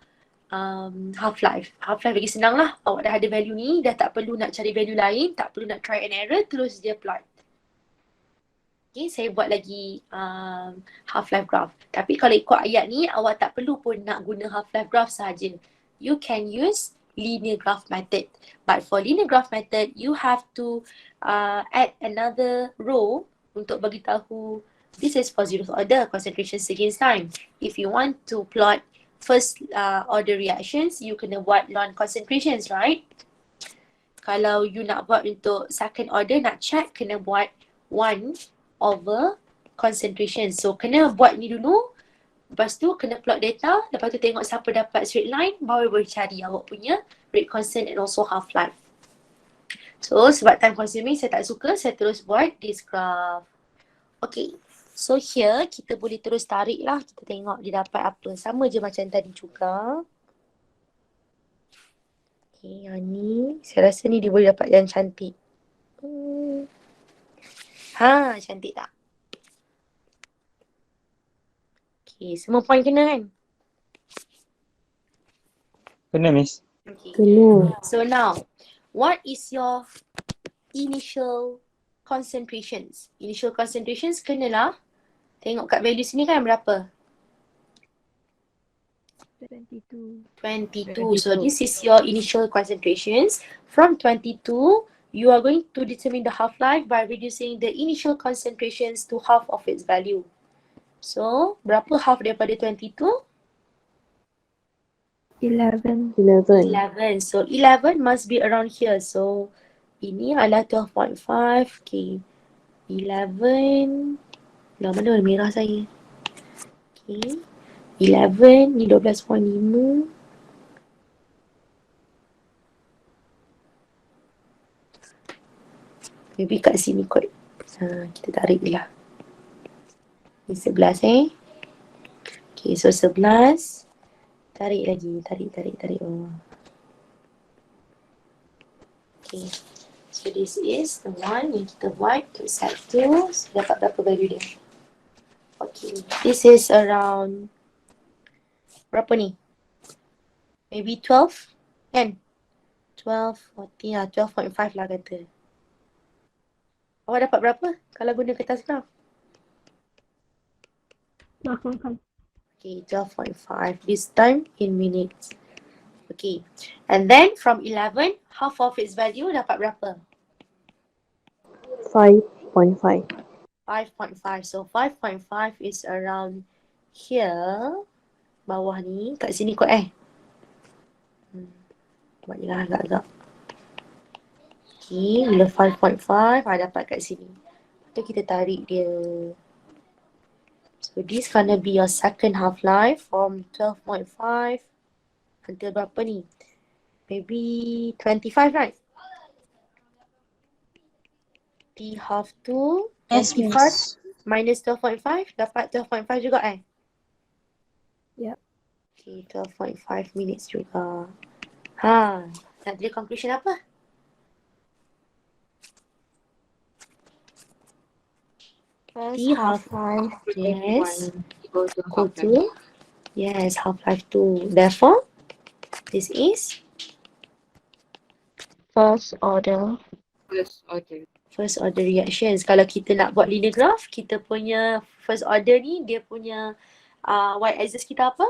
half-life. Half-life lagi senang lah. Awak dah ada value ni, dah tak perlu nak cari value lain, tak perlu nak try and error, terus dia plot. Okay, saya buat lagi half-life graph. Tapi kalau ikut ayat ni, awak tak perlu pun nak guna half-life graph sahaja. You can use linear graph method. But for linear graph method, you have to add another row untuk bagi tahu this is for zeroth order, concentrations against time. If you want to plot first order reactions, you kena buat log concentrations, right? Kalau you nak buat untuk second order, nak check, kena buat 1 over concentration. So, kena buat ni dulu. Lepas tu, kena plot data. Lepas tu, tengok siapa dapat straight line. Baru boleh cari awak punya rate constant and also half-life. So, sebab time consuming saya tak suka, saya terus buat this graph. Okay. So, here kita boleh terus tarik lah. Kita tengok dia dapat apa. Sama je macam tadi juga. Okay, yang ni. Saya rasa ni dia boleh dapat yang cantik. Cantik tak? Okay, semua point kena kan? Kena, Miss. Okay. Kena. So now, what is your initial concentrations. Initial concentrations kenalah tengok kat value sini kan berapa? 22. 22. So this is your initial concentrations. From 22, you are going to determine the half-life by reducing the initial concentrations to half of its value. So, berapa half daripada 22? 11. 11. So, 11 must be around here. So, ini adalah 12.5. Okay. 11. Lah, mana warna merah saya? Okay. 11. Ni 12.5. Maybe kat sini kot. Kita tarik je lah. Ni 11 Okay, so 11. Tarik lagi. Tarik. Oh. Okay. So this is the one yang kita buat untuk set 2. So dapat berapa value dia? Okay. This is around berapa ni? Maybe 12 kan? 12, 14 lah. 12.5 lah kata. Awak dapat berapa kalau guna kertas graf? 12.5. Okay, 12.5. This time in minutes. Okay. And then from 11, half of its value dapat berapa? 5.5. 5.5. So 5.5 is around here. Bawah ni. Kat sini kot Buat je lah agak-agak. Okay. Bila 5.5 dapat kat sini. Lepas tu kita tarik dia. So this gonna be your second half-life from 12.5 until berapa ni? Maybe 25, right? T half to 25 minus 12.5 dapat 12.5 juga Yep. Okay, 12.5 minutes juga. Nak tulis conclusion apa? T half-life, yes, equal to, yes, half-life 2. Therefore, this is First order. first order reactions. Kalau kita nak buat linear graph, kita punya first order ni, dia punya y-axis kita apa?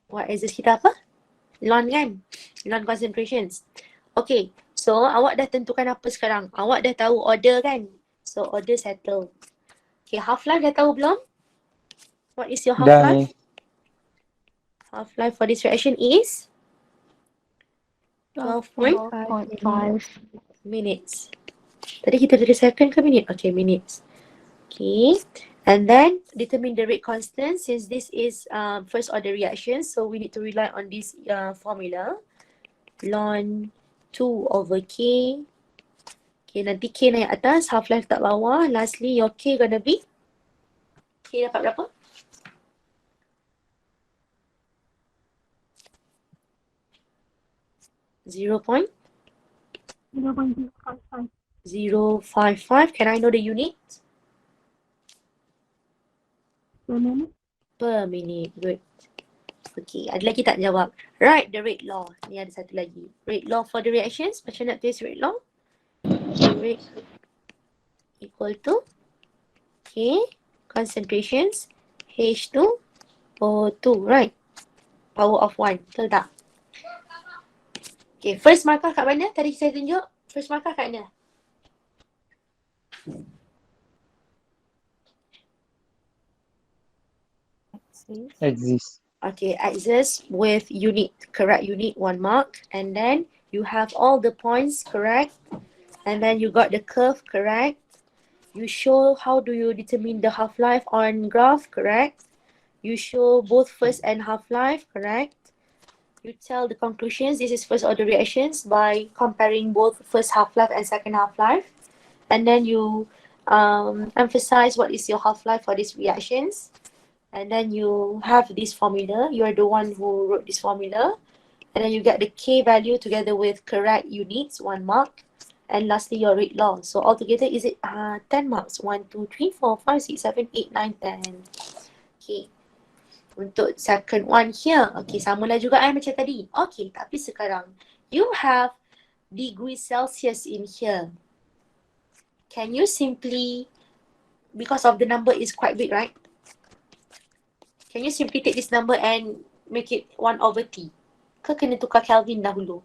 Y-axis kita apa? Ln kan? Ln concentrations. Okay, so awak dah tentukan apa sekarang? Awak dah tahu order kan? So order settle. Okay, half-life dah tahu belum? What is your Dah half-life? ni. Half-life for this reaction is 12.5 12.5. minutes. Tadi kita tulis second ke minute? Okay, minutes. Okay, and then determine the rate constant since this is first order reaction. So we need to rely on this formula. Ln 2 over K. Okay, nanti K naik atas, half-life tak bawah. Lastly, your K gonna be? K dapat berapa? Zero point? 0.055. 0.55. Can I know the unit? Per minute. Per minute. Good. Okay, ada lagi tak jawab? Right, the rate law. Ni ada satu lagi. Rate law for the reactions. Macam nak tulis rate law? Rate equal to K concentrations H2O2, right? Power of 1, betul tak? Okay, first markah kat mana? Tadi saya tunjuk. First markah kat mana? Exist. Okay, axis with unit, correct unit, 1 mark. And then you have all the points correct. And then you got the curve correct. You show how do you determine the half-life on graph, correct? You show both first and half-life, correct? You tell the conclusions. This is first order reactions by comparing both first half-life and second half-life. And then you emphasize what is your half-life for these reactions. And then you have this formula. You are the one who wrote this formula. And then you get the K value together with correct units, 1 mark. And lastly, your rate law. So altogether, is it 10 marks? 1, 2, 3, 4, 5, 6, 7, 8, 9, 10. Okay. Untuk second one here, okay, samalah juga macam tadi. Okay, tapi sekarang you have degree Celsius in here. Can you simply, because of the number is quite big, right? Can you simply take this number and make it 1/T? Ke kena tukar Kelvin dahulu?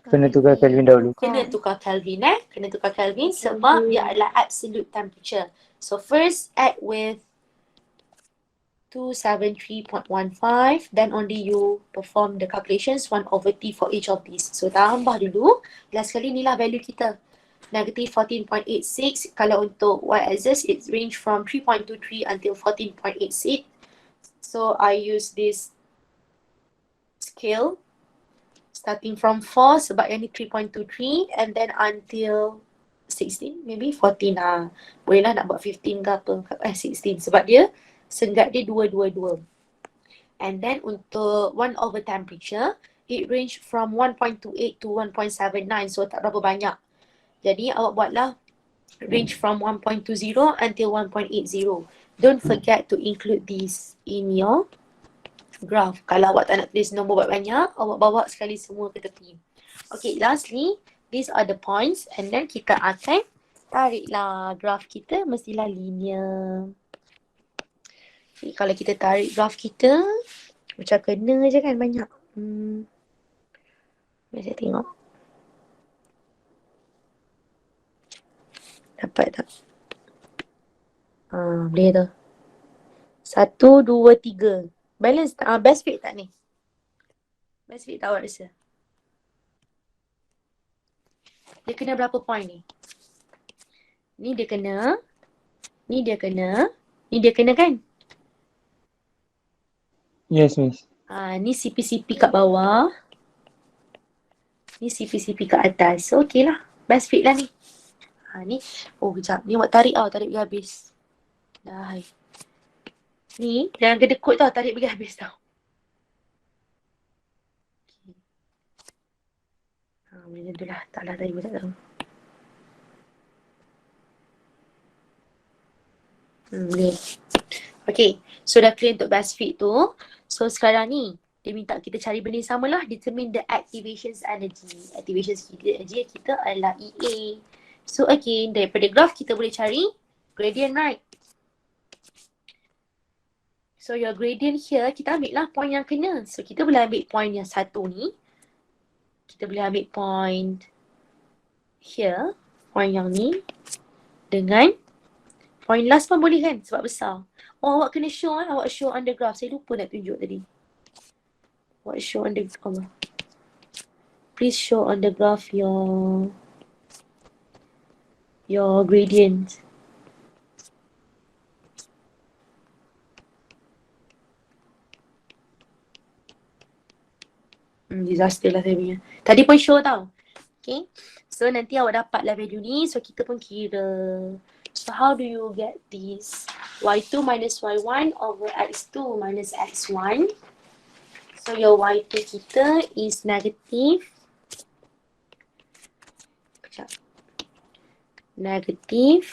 Kena tukar Kelvin dahulu. Kena tukar Kelvin Kena tukar Kelvin sebab dia adalah absolute temperature. So first add with 273.15, then only you perform the calculations 1/T for each of these. So tambah dulu. Last kali inilah value kita. Negative 14.86. Kalau untuk y-axis, it range from 3.23 until 14.86. So I use this scale starting from 4 sebab yang ni 3.23 and then until 16, maybe 14 lah. Boleh lah nak buat 15 ke apa. 16 sebab dia senggat dia 222. And then untuk 1/temperature, it range from 1.28 to 1.79. So tak berapa banyak. Jadi awak buatlah range from 1.20 until 1.80. Don't forget to include this in your graph. Kalau awak tak nak tulis nombor banyak, awak bawa sekali semua ke tepi. Okay, lastly, these are the points and then kita akan tariklah graph kita mestilah linear. Okay, kalau kita tarik graph kita, macam kena je kan banyak. Mari saya tengok. Dapat tak? Boleh tu. 1, 2, 3. Balance tak? Best fit tak ni? Best fit tak awak rasa? Dia kena berapa point ni? Ni dia kena. Ni dia kena. Ni dia kena kan? Yes, miss. Ni CP-CP kat bawah. Ni CP-CP kat atas. So, okay lah. Best fit lah ni. Ni. Oh, kejap. Ni awak tarik tau. Tarik pergi habis. Dah. Ni. Jangan kedekut tau. Tarik pergi habis tau. Macam tu lah. Tak lah tadi pun tak tahu. Boleh. Okay. So, dah clear untuk best fit tu. So, sekarang ni. Dia minta kita cari benda yang sama lah. Determine the activations energy. Activations energy kita adalah EA. So, again, daripada graph kita boleh cari gradient, right? So, your gradient here, kita ambil lah point yang kena. So, kita boleh ambil point yang satu ni. Kita boleh ambil point here. Point yang ni. Dengan point last pun boleh kan? Sebab besar. Oh, awak kena show kan? Awak show on the graph. Saya lupa nak tunjuk tadi. Awak show on the graph. Please show on the graph your gradient. Disaster lah saya punya. Tadi pun show tau. Okay. So nanti awak dapatlah value ni. So kita pun kira. So how do you get this? Y2 minus Y1 over X2 minus X1. So your Y2 kita is negative. Negative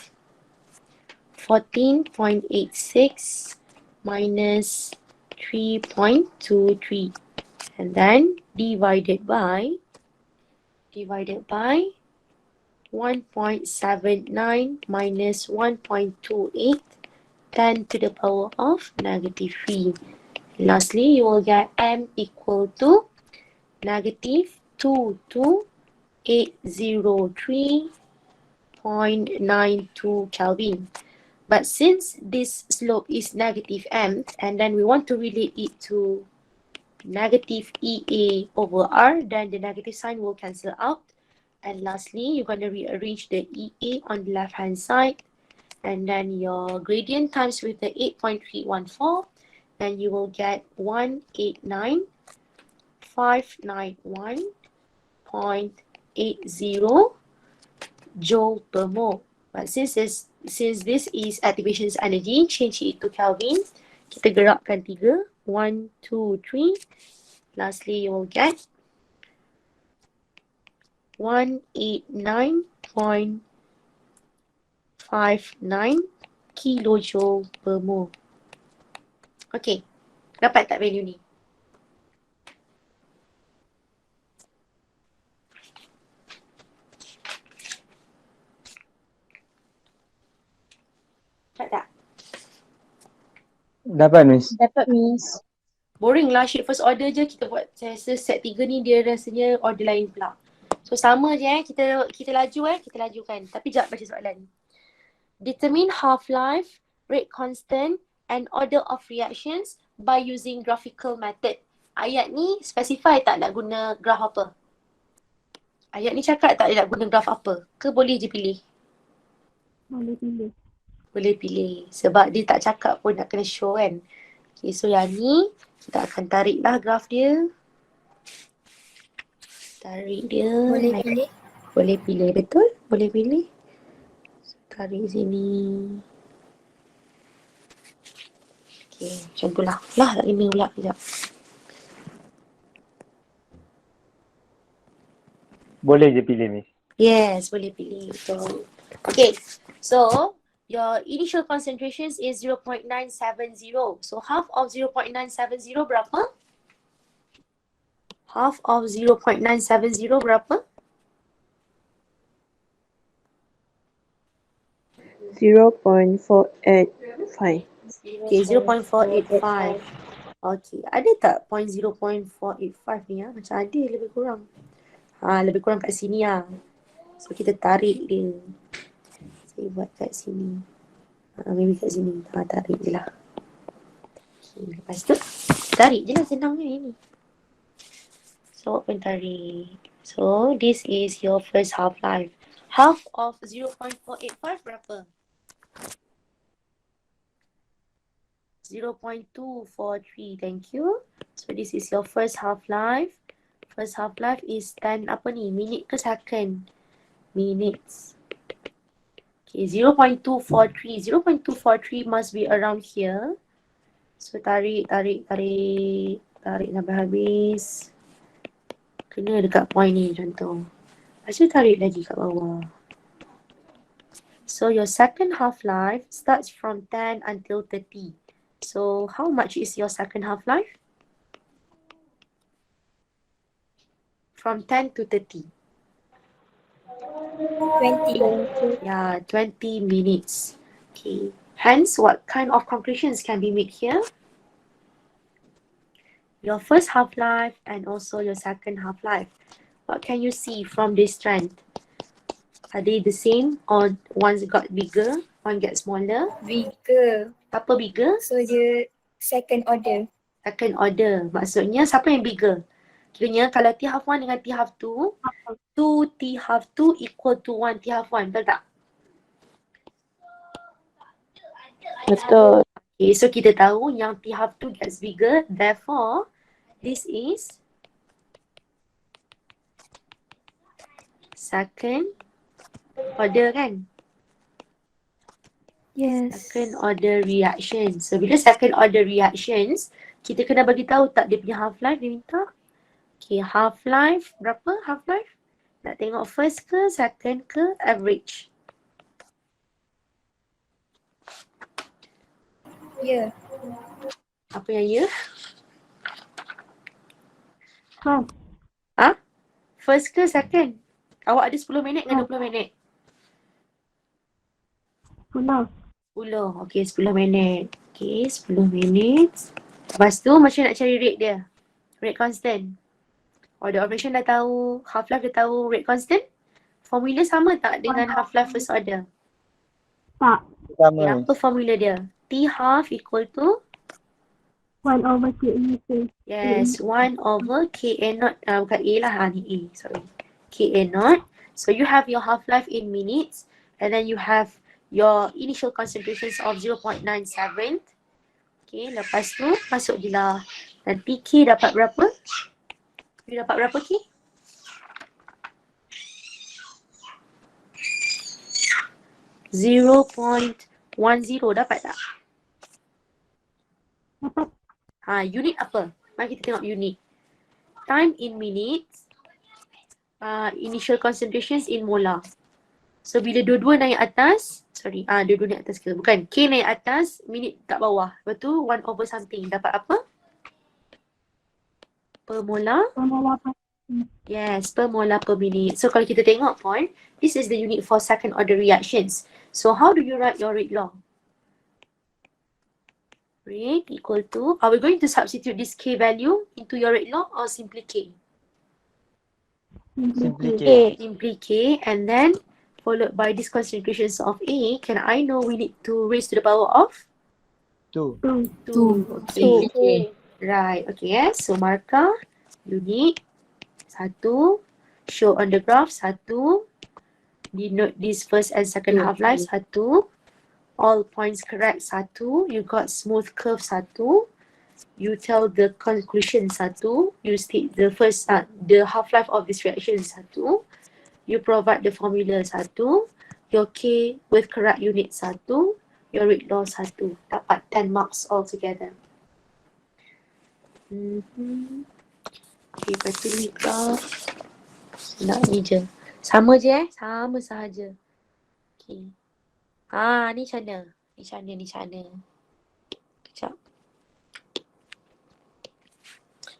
14.86 minus 3.23. And then divided by 1.79 minus 1.28 10 to the power of negative 3. Lastly, you will get M equal to negative 22803.92 Kelvin. But since this slope is negative M, and then we want to relate it to negative EA over R, then the negative sign will cancel out. And lastly, you're going to rearrange the EA on the left hand side. And then your gradient times with the 8.314. And you will get 189,591.80 joule per mole. But since this is activation energy, change it to Kelvin. Kita gerakkan 3. 1, 2, 3. Lastly, you will get 189.59 kilojoule per mole. Okay, Dapat tak value ni? Dapat tak? Dapat Miss. Dapat Miss. Boring lah shape first order je. Kita buat saya rasa set 3 ni dia rasanya order lain pula. So sama je kita laju kita lajukan. Tapi jap baca soalan. Determine half-life, rate constant and order of reactions by using graphical method. Ayat ni specify tak nak guna graf apa? Ayat ni cakap tak nak guna graf apa? Ke boleh je pilih? Boleh pilih. Boleh pilih. Sebab dia tak cakap pun nak kena show kan. Okay, so yang ni kita akan tariklah graf dia. Tarik dia. Boleh pilih. Boleh pilih, betul? Boleh pilih. So, tarik sini. Okay, macam tu lah. Lah, tak kena pula. Sekejap. Boleh je pilih Miss. Yes, boleh pilih. So, okay. So, your initial concentrations is 0.970. So, half of 0.970 berapa? Half of 0.970 berapa? 0.485. Okay, 0.485. Okay, ada tak point 0.485 ni Macam ada lebih kurang. Lebih kurang kat sini So, kita tarik dia. Saya buat kat sini. Maybe kat sini. Tarik je lah. Okay, lepas tu, tarik je lah senangnya ini. So, open tarik. So, this is your first half-life. Half of 0.485 berapa? 0.243. Thank you. So, this is your first half-life. First half-life is 10 apa ni? Minit ke second? Minutes. Okay, 0.243. 0.243 must be around here. So, tarik sampai habis. Kena dekat point ni contoh. Lepas tu tarik lagi kat bawah. So, your second half-life starts from 10 until 30. So, how much is your second half-life? From 10 to 30. 20. Yeah, 20 minutes. Okay. Hence, what kind of conclusions can be made here? Your first half-life and also your second half-life. What can you see from this trend? Are they the same or one's got bigger, one gets smaller? Bigger. Apa bigger? So dia second order. Second order. Maksudnya siapa yang bigger? Kiranya kalau T half 1 dengan T half 2, 2 T half 2 equal to 1 T half 1. Betul tak? Betul. Okay, so kita tahu yang T half 2 gets bigger. Therefore, this is second order kan? Yes. Second order reaction. So, bila second order reactions, kita kena bagi tahu tak dia punya half-life dia minta? Okay, half-life berapa half-life? Nak tengok first ke, second ke, average? Ya. Apa yang ya? First. First ke second? Awak ada 10 minit dengan 20 minit? 10. 10. Okay, 10 minit. Okay, 10 minit. Lepas tu macam nak cari rate dia? Rate constant. Order operation dah tahu, half-life dah tahu, rate constant. Formula sama tak dengan half-life first order? Tak. Sama Okay, Miss. apa formula dia? T half equal to? 1 over K initial. Yes, 1 over Ka naught. Bukan A lah, ni A, sorry. Ka naught. So you have your half-life in minutes and then you have your initial concentrations of 0.97. Okay, lepas tu masuk je lah. Nanti K dapat berapa? You dapat berapa K? .10 dapat tak? Dapat. Unit apa? Mari kita tengok unit. Time in minutes. Initial concentrations in molar. So bila dua-dua naik atas, dua-dua naik atas ke? Bukan, K naik atas, minit kat bawah. Lepas tu 1 over something. Dapat apa? Per molar. Pemula Yes, per molar per minute. So kalau kita tengok pun, this is the unit for second order reactions. So how do you write your rate law? Rate equal to, are we going to substitute this K value into your rate law or simply K? Simply K. Simply K, and then followed by these concentrations of A. Can I know we need to raise to the power of? 2. 2. Okay. Right. Okay. Yes. So marker unit 1. Show on the graph 1. Denote this first and second half-life 1. All points correct 1. You got smooth curve 1. You tell the conclusion 1. You state the first the half-life of this reaction is 1. You provide the formula 1. Your K with correct unit 1. Your rate law 1. Dapat 10 marks altogether. Okay, lepas tu ni graph. Nak ni je. Sama je sama sahaja. Okay. Ni macam mana? Ni macam mana? Sekejap.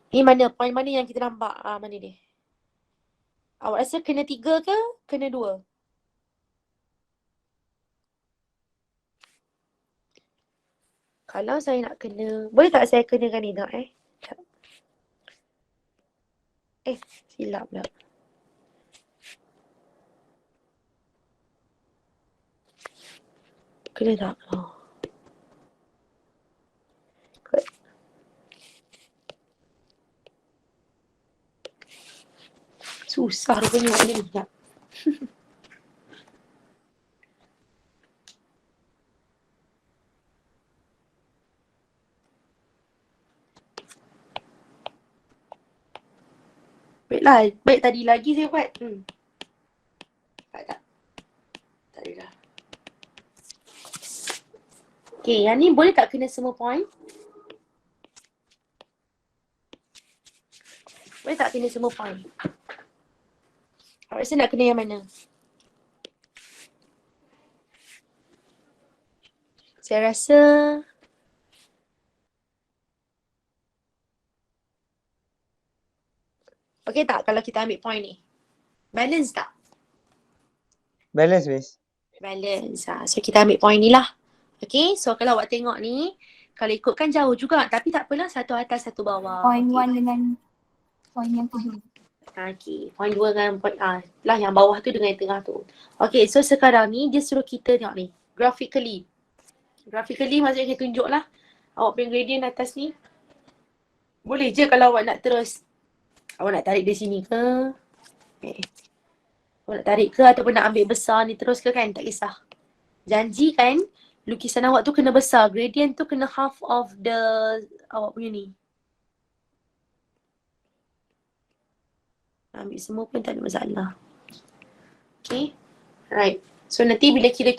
Ni mana? Point mana yang kita nampak? Mana ni? Awak rasa kena 3 ke? Kena 2? Kalau saya nak kena, boleh tak saya kenakan ni tak Sekejap. Silap pula. Kena tak? Good. Susah rupanya buat ni. Sekejap. Baiklah, baik tadi lagi saya buat. Tak. Tak ada dah. Okay, yang ni boleh tak kena semua point? Boleh tak kena semua point? Awak rasa nak kena yang mana? Saya rasa okey tak kalau kita ambil point ni? Balance tak? Balance, Miss. Balance. So kita ambil point ni lah. Okay, so kalau awak tengok ni, kalau ikutkan jauh juga. Tapi tak apalah, satu atas, satu bawah. Point 1 dengan point yang kedua. Okay, point 2 dengan point lah yang bawah tu dengan yang tengah tu. Okay, so sekarang ni dia suruh kita tengok ni. Graphically. Graphically maksudnya saya tunjuk lah. Awak punya gradient atas ni. Boleh je kalau awak nak terus. Awak nak tarik dari sini ke? Awak nak tarik ke ataupun nak ambil besar ni terus ke kan? Tak kisah. Janji kan lukisan awak tu kena besar. Gradient tu kena half of the awak punya ni. Ambil semua pun tak ada masalah. Okay. Right. So nanti bila kira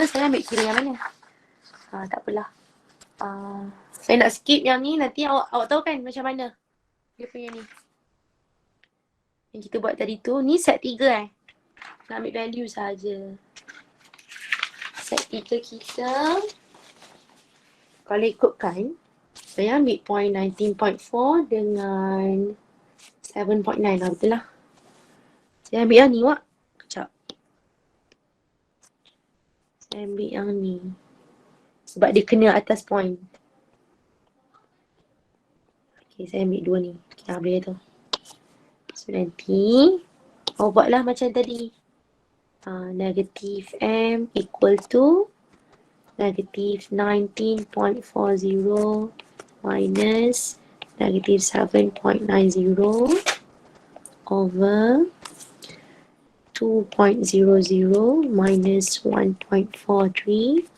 saya ambil kira yang mana? Tak apalah. Saya nak skip yang ni. Nanti awak tahu kan macam mana dia punya ni. Yang kita buat tadi tu. Ni set 3 Nak ambil value saja. Set 3 kita. Kalau ikutkan. Saya ambil point 19.4 dengan 7.9 lah, betul lah. Saya ambil yang ni, Wak. Kejap. Saya ambil yang ni. Sebab dia kena atas point. Okay, saya ambil 2 ni. Okay, boleh tu. So, nanti awak buatlah macam tadi. Negative M equal to negative 19.40 minus negative 7.90 over 2.00 minus 1.43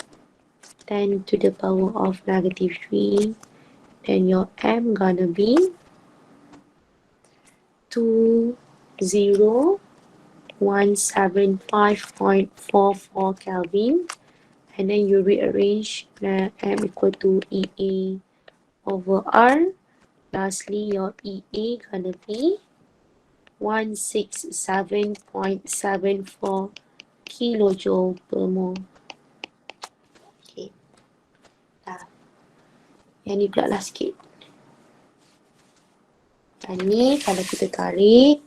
10 to the power of negative 3. Then your M gonna be 20,175.44 Kelvin. And then you rearrange M equal to EA over R. Lastly, your EA gonna be 167.74 kilojoule per mole. Okay. Dah. Yang ni pula lah sikit. Dan ni kalau kita tarik,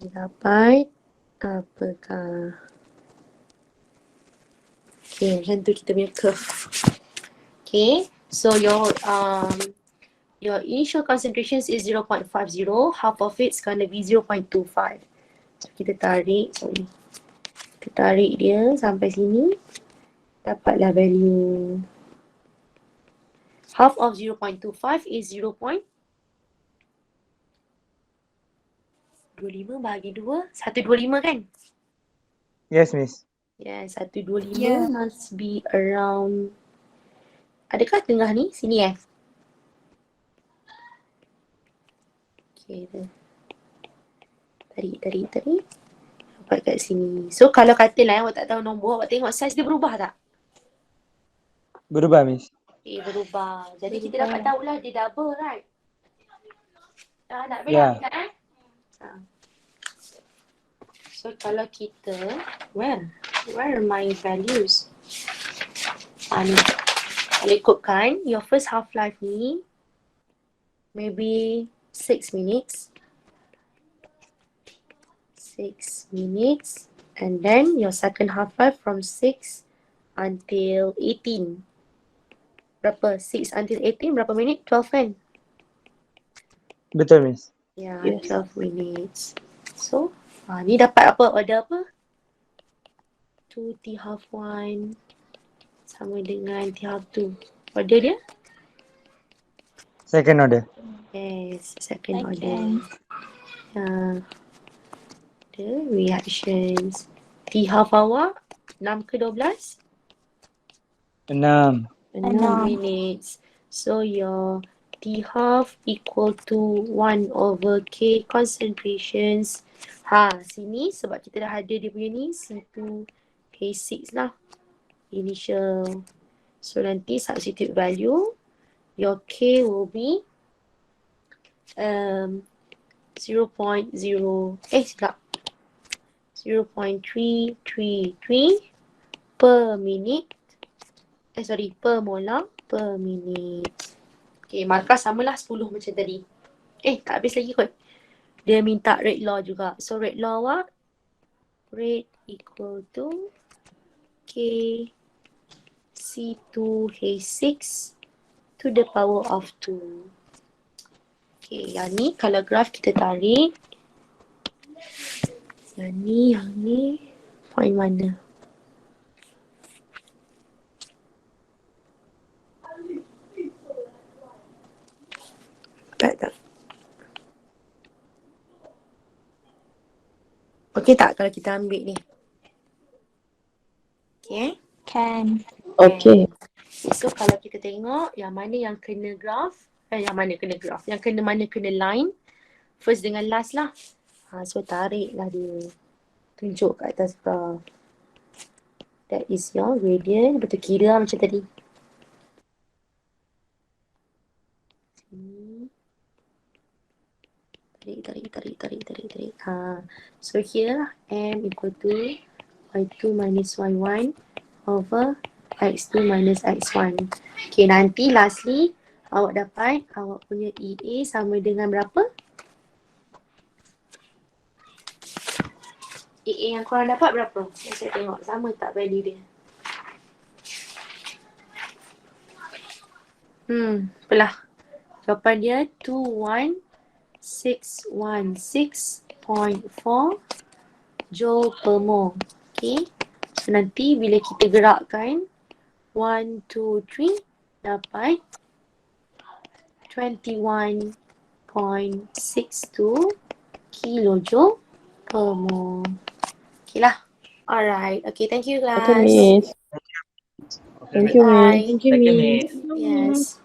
dia dapat apakah? Okay, macam tu kita punya curve. Okay, so your initial concentration is 0.50. Half of it's gonna be 0.25. So kita tarik, kita tarik dia sampai sini. Dapatlah value. Half of 0.25 is 0.25 bahagi 2. 125 kan? Yes, Miss. Yes, 125 Yeah. must be around. Adakah tengah ni? Sini Okay. Tarik. Dapat kat sini. So kalau katalah awak tak tahu nombor, awak tengok saiz dia berubah tak? Berubah, Miss. Berubah. Jadi kita dapat tahulah dia double, right? Nak Yeah. belah tak So kalau kita, where are my values? Ni. Kalau ikutkan, your first half-life ni, maybe 6 minutes. 6 minutes. And then your second half-life from 6 until 18. Berapa? 6 until 18, berapa minit? 12 kan? Betul, Miss. Ya, Yes. 12 minutes. So, ni dapat apa? Order apa? 2 T half 1 sama dengan T half 2. Order dia? Second order. Yes, second order. The reactions. T half awak 6 ke 12? 6. 6 minutes. So your T half equal to 1 over K concentrations. Sini sebab kita dah ada dia punya ni C2 K6 lah. Initial. So nanti substitute value. Your K will be 0.333 per minute. Per molar per minute. Okay, markah samalah 10 macam tadi. Tak habis lagi kot. Dia minta rate law juga. So rate law awak, rate equal to K C2H6 to the power of 2. Okay, yang ni kalau graf kita tarik. Yang ni point mana? Tak. Okey tak kalau kita ambil ni? Okay. Can. Okay. So kalau kita tengok yang mana yang kena graf, yang mana kena line, first dengan last lah. So tariklah dia. Tunjuk kat atas graf. That is your gradient. Betul kira macam tadi. Tarik. So here M equal to Y2 minus Y1 over X2 minus X1. Okay, nanti lastly awak dapat awak punya EA sama dengan berapa? EA yang korang dapat berapa? Saya tengok sama tak value dia? Belah. Jawapan dia 21616.4 joule per mole. Okay. So nanti bila kita gerakkan 1, 2, 3 dapat 21.62 kilojoule per mole. Okay lah. Alright. Okay, thank you guys. Okay, Miss. Thank you, Miss. Bye. Thank you, Miss. Yes.